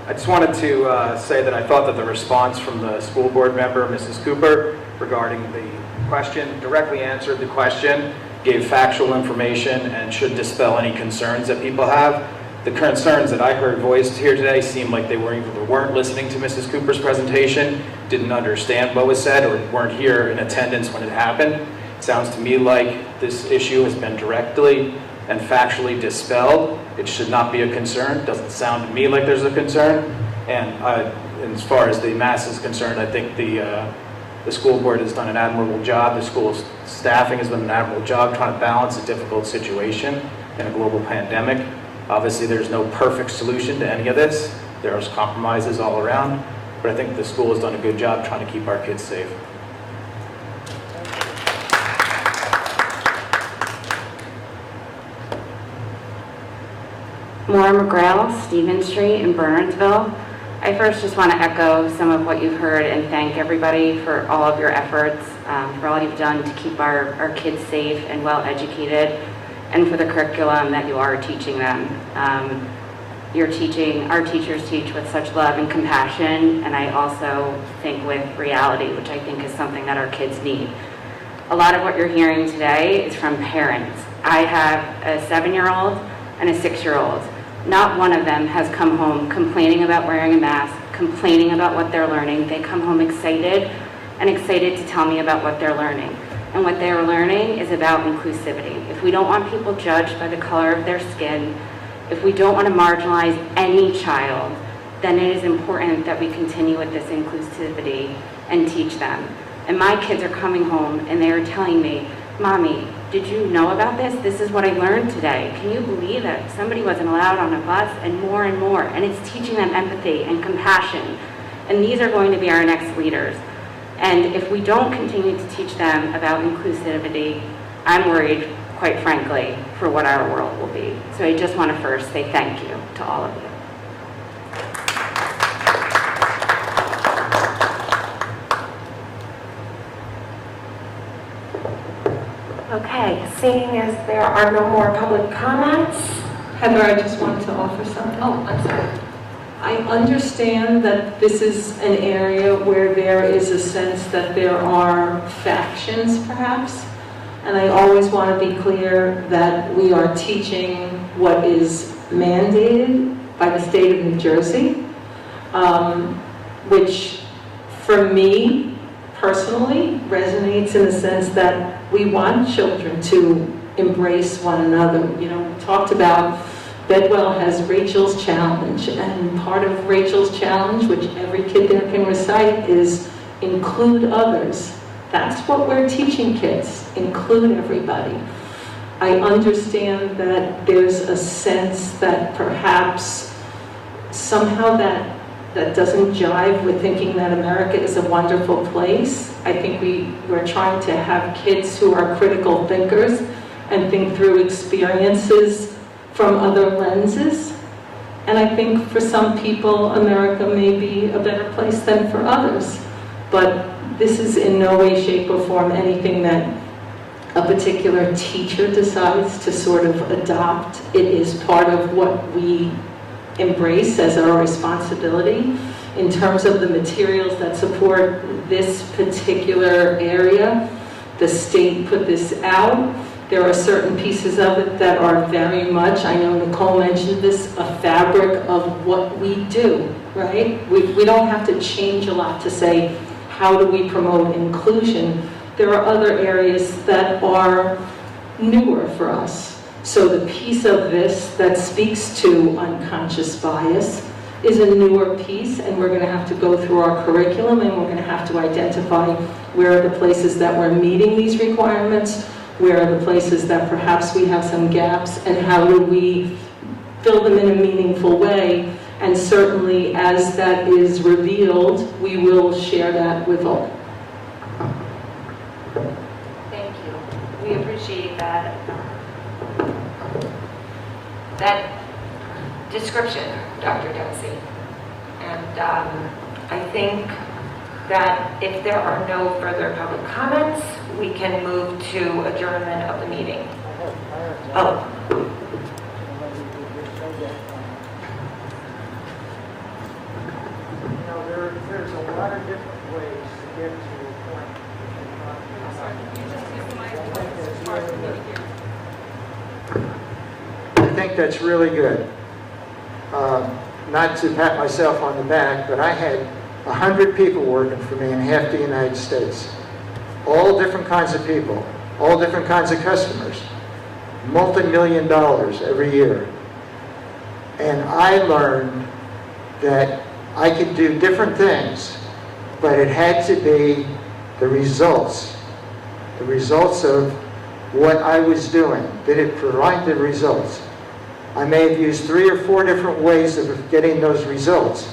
I just wanted to say that I thought that the response from the school board member, Mrs. Cooper, regarding the question directly answered the question, gave factual information, and should dispel any concerns that people have. The concerns that I heard voiced here today seemed like they weren't listening to Mrs. Cooper's presentation, didn't understand what was said, or weren't here in attendance when it happened. It sounds to me like this issue has been directly and factually dispelled. It should not be a concern. It doesn't sound to me like there's a concern. And as far as the mass is concerned, I think the school board has done an admirable job. The school staffing has done an admirable job trying to balance a difficult situation in a global pandemic. Obviously, there's no perfect solution to any of this. There's compromises all around, but I think the school has done a good job trying to keep our kids safe. Maura McGrail, Stevens Street in Burnsville. I first just want to echo some of what you've heard and thank everybody for all of your efforts, for all you've done to keep our kids safe and well educated, and for the curriculum that you are teaching them. Our teachers teach with such love and compassion, and I also think with reality, which I think is something that our kids need. A lot of what you're hearing today is from parents. I have a 7-year-old and a 6-year-old. Not one of them has come home complaining about wearing a mask, complaining about what they're learning. They come home excited to tell me about what they're learning. And what they're learning is about inclusivity. If we don't want people judged by the color of their skin, if we don't want to marginalize any child, then it is important that we continue with this inclusivity and teach them. And my kids are coming home and they are telling me, Mommy, did you know about this? This is what I learned today. Can you believe that somebody wasn't allowed on a bus? And more and more. And it's teaching them empathy and compassion. And these are going to be our next leaders. And if we don't continue to teach them about inclusivity, I'm worried, quite frankly, for what our world will be. So I just want to first say thank you to all of you. Okay, seeing as there are no more public comments. Heather, I just wanted to offer something. Oh, I'm sorry. I understand that this is an area where there is a sense that there are factions, perhaps. And I always want to be clear that we are teaching what is mandated by the state of New Jersey, which for me personally resonates in the sense that we want children to embrace one another. We talked about Bedwell has Rachel's Challenge, and part of Rachel's Challenge, which every kid there can recite, is include others. That's what we're teaching kids, include everybody. I understand that there's a sense that perhaps somehow that doesn't jive with thinking that America is a wonderful place. I think we're trying to have kids who are critical thinkers and think through experiences from other lenses. And I think for some people, America may be a better place than for others. But this is in no way, shape, or form anything that a particular teacher decides to sort of adopt. It is part of what we embrace as our responsibility. In terms of the materials that support this particular area, the state put this out. There are certain pieces of it that are very much, I know Nicole mentioned this, a fabric of what we do, right? We don't have to change a lot to say, how do we promote inclusion? There are other areas that are newer for us. So the piece of this that speaks to unconscious bias is a newer piece, and we're going to have to go through our curriculum, and we're going to have to identify where are the places that we're meeting these requirements, where are the places that perhaps we have some gaps, and how do we fill them in a meaningful way. And certainly as that is revealed, we will share that with all. Thank you. We appreciate that description, Dr. Darcy. And I think that if there are no further public comments, we can move to adjournment of the meeting. Oh. There's a lot of different ways to get to a point. I think that's really good. Not to pat myself on the back, but I had 100 people working for me in half the United States. All different kinds of people, all different kinds of customers, multi-million dollars every year. And I learned that I could do different things, but it had to be the results of what I was doing. Did it provide the results? I may have used 3 or 4 different ways of getting those results,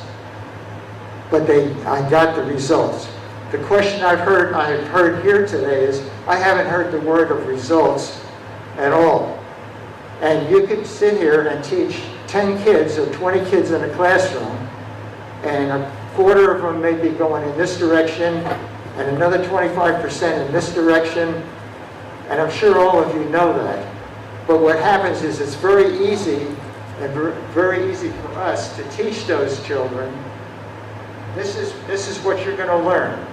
but I got the results. The question I've heard here today is, I haven't heard the word of results at all. And you could sit here and teach 10 kids or 20 kids in a classroom, and a quarter of them may be going in this direction, and another 25% in this direction, and I'm sure all of you know that. But what happens is it's very easy, and very easy for us to teach those children, this is what you're going to learn.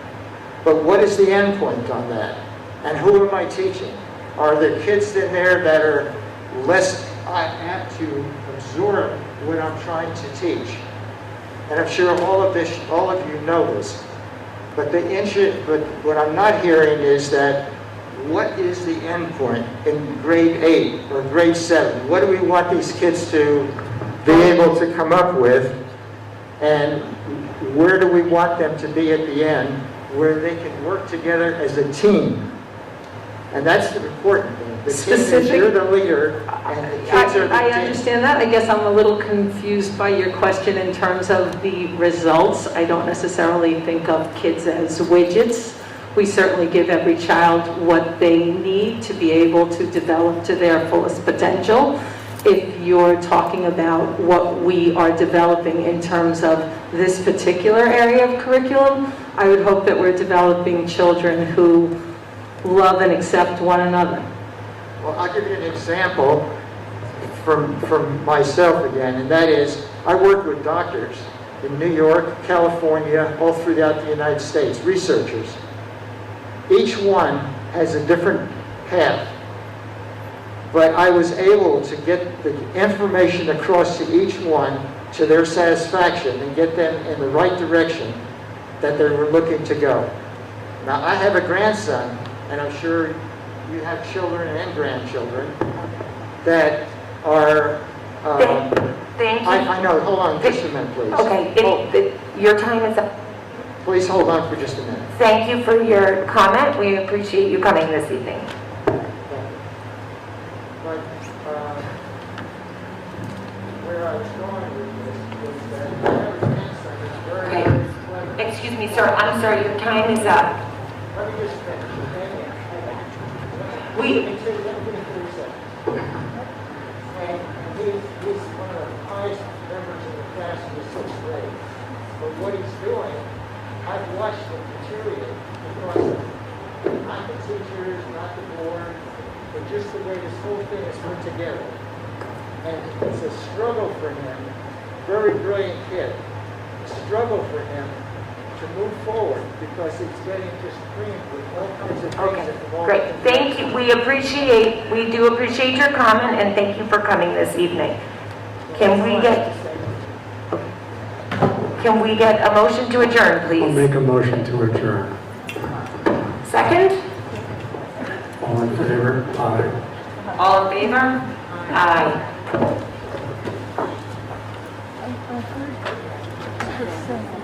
But what is the end point on that? And who am I teaching? Are there kids in there that are less apt to absorb what I'm trying to teach? And I'm sure all of you know this. But what I'm not hearing is that, what is the end point in grade 8 or grade 7? What do we want these kids to be able to come up with? And where do we want them to be at the end, where they can work together as a team? And that's the important thing. The team is, you're the leader, and the kids are the I team. understand that. I guess I'm a little confused by your question in terms of the results. I don't necessarily think of kids as widgets. We certainly give every child what they need to be able to develop to their fullest potential. If you're talking about what we are developing in terms of this particular area of curriculum, I would hope that we're developing children who love and accept one another. Well, I'll give you an example from myself again, and that is, I work with doctors in New York, California, all throughout the United States, researchers. Each one has a different path, but I was able to get the information across to each one to their satisfaction and get them in the right direction that they were looking to go. Now, I have a grandson, and I'm sure you have children and grandchildren that are... Thank you. I know, hold on just a minute, please. Okay, your time is up. Please hold on for just a minute. Thank you for your comment. We appreciate you coming this evening. But where I was going with this is that I have a grandson that's very, very clever. Excuse me, sir. I'm sorry. Your time is up. Let me just finish, okay? We... Let me finish. And he he's one of the highest members in the class in the 6th grade. But what he's doing, I've watched him deteriorate because of not the teachers, not the board, but just the way this whole thing is put together. And it's a struggle for him, very brilliant kid, a struggle for him to move forward because he's getting just creamed with all kinds of things. Okay, that all great. Thank you. We do appreciate your comment, and thank you for coming this evening. Can we get a motion to adjourn, I'll please? make a motion to adjourn. Second? All in favor? Aye. All in favor? Aye. I heard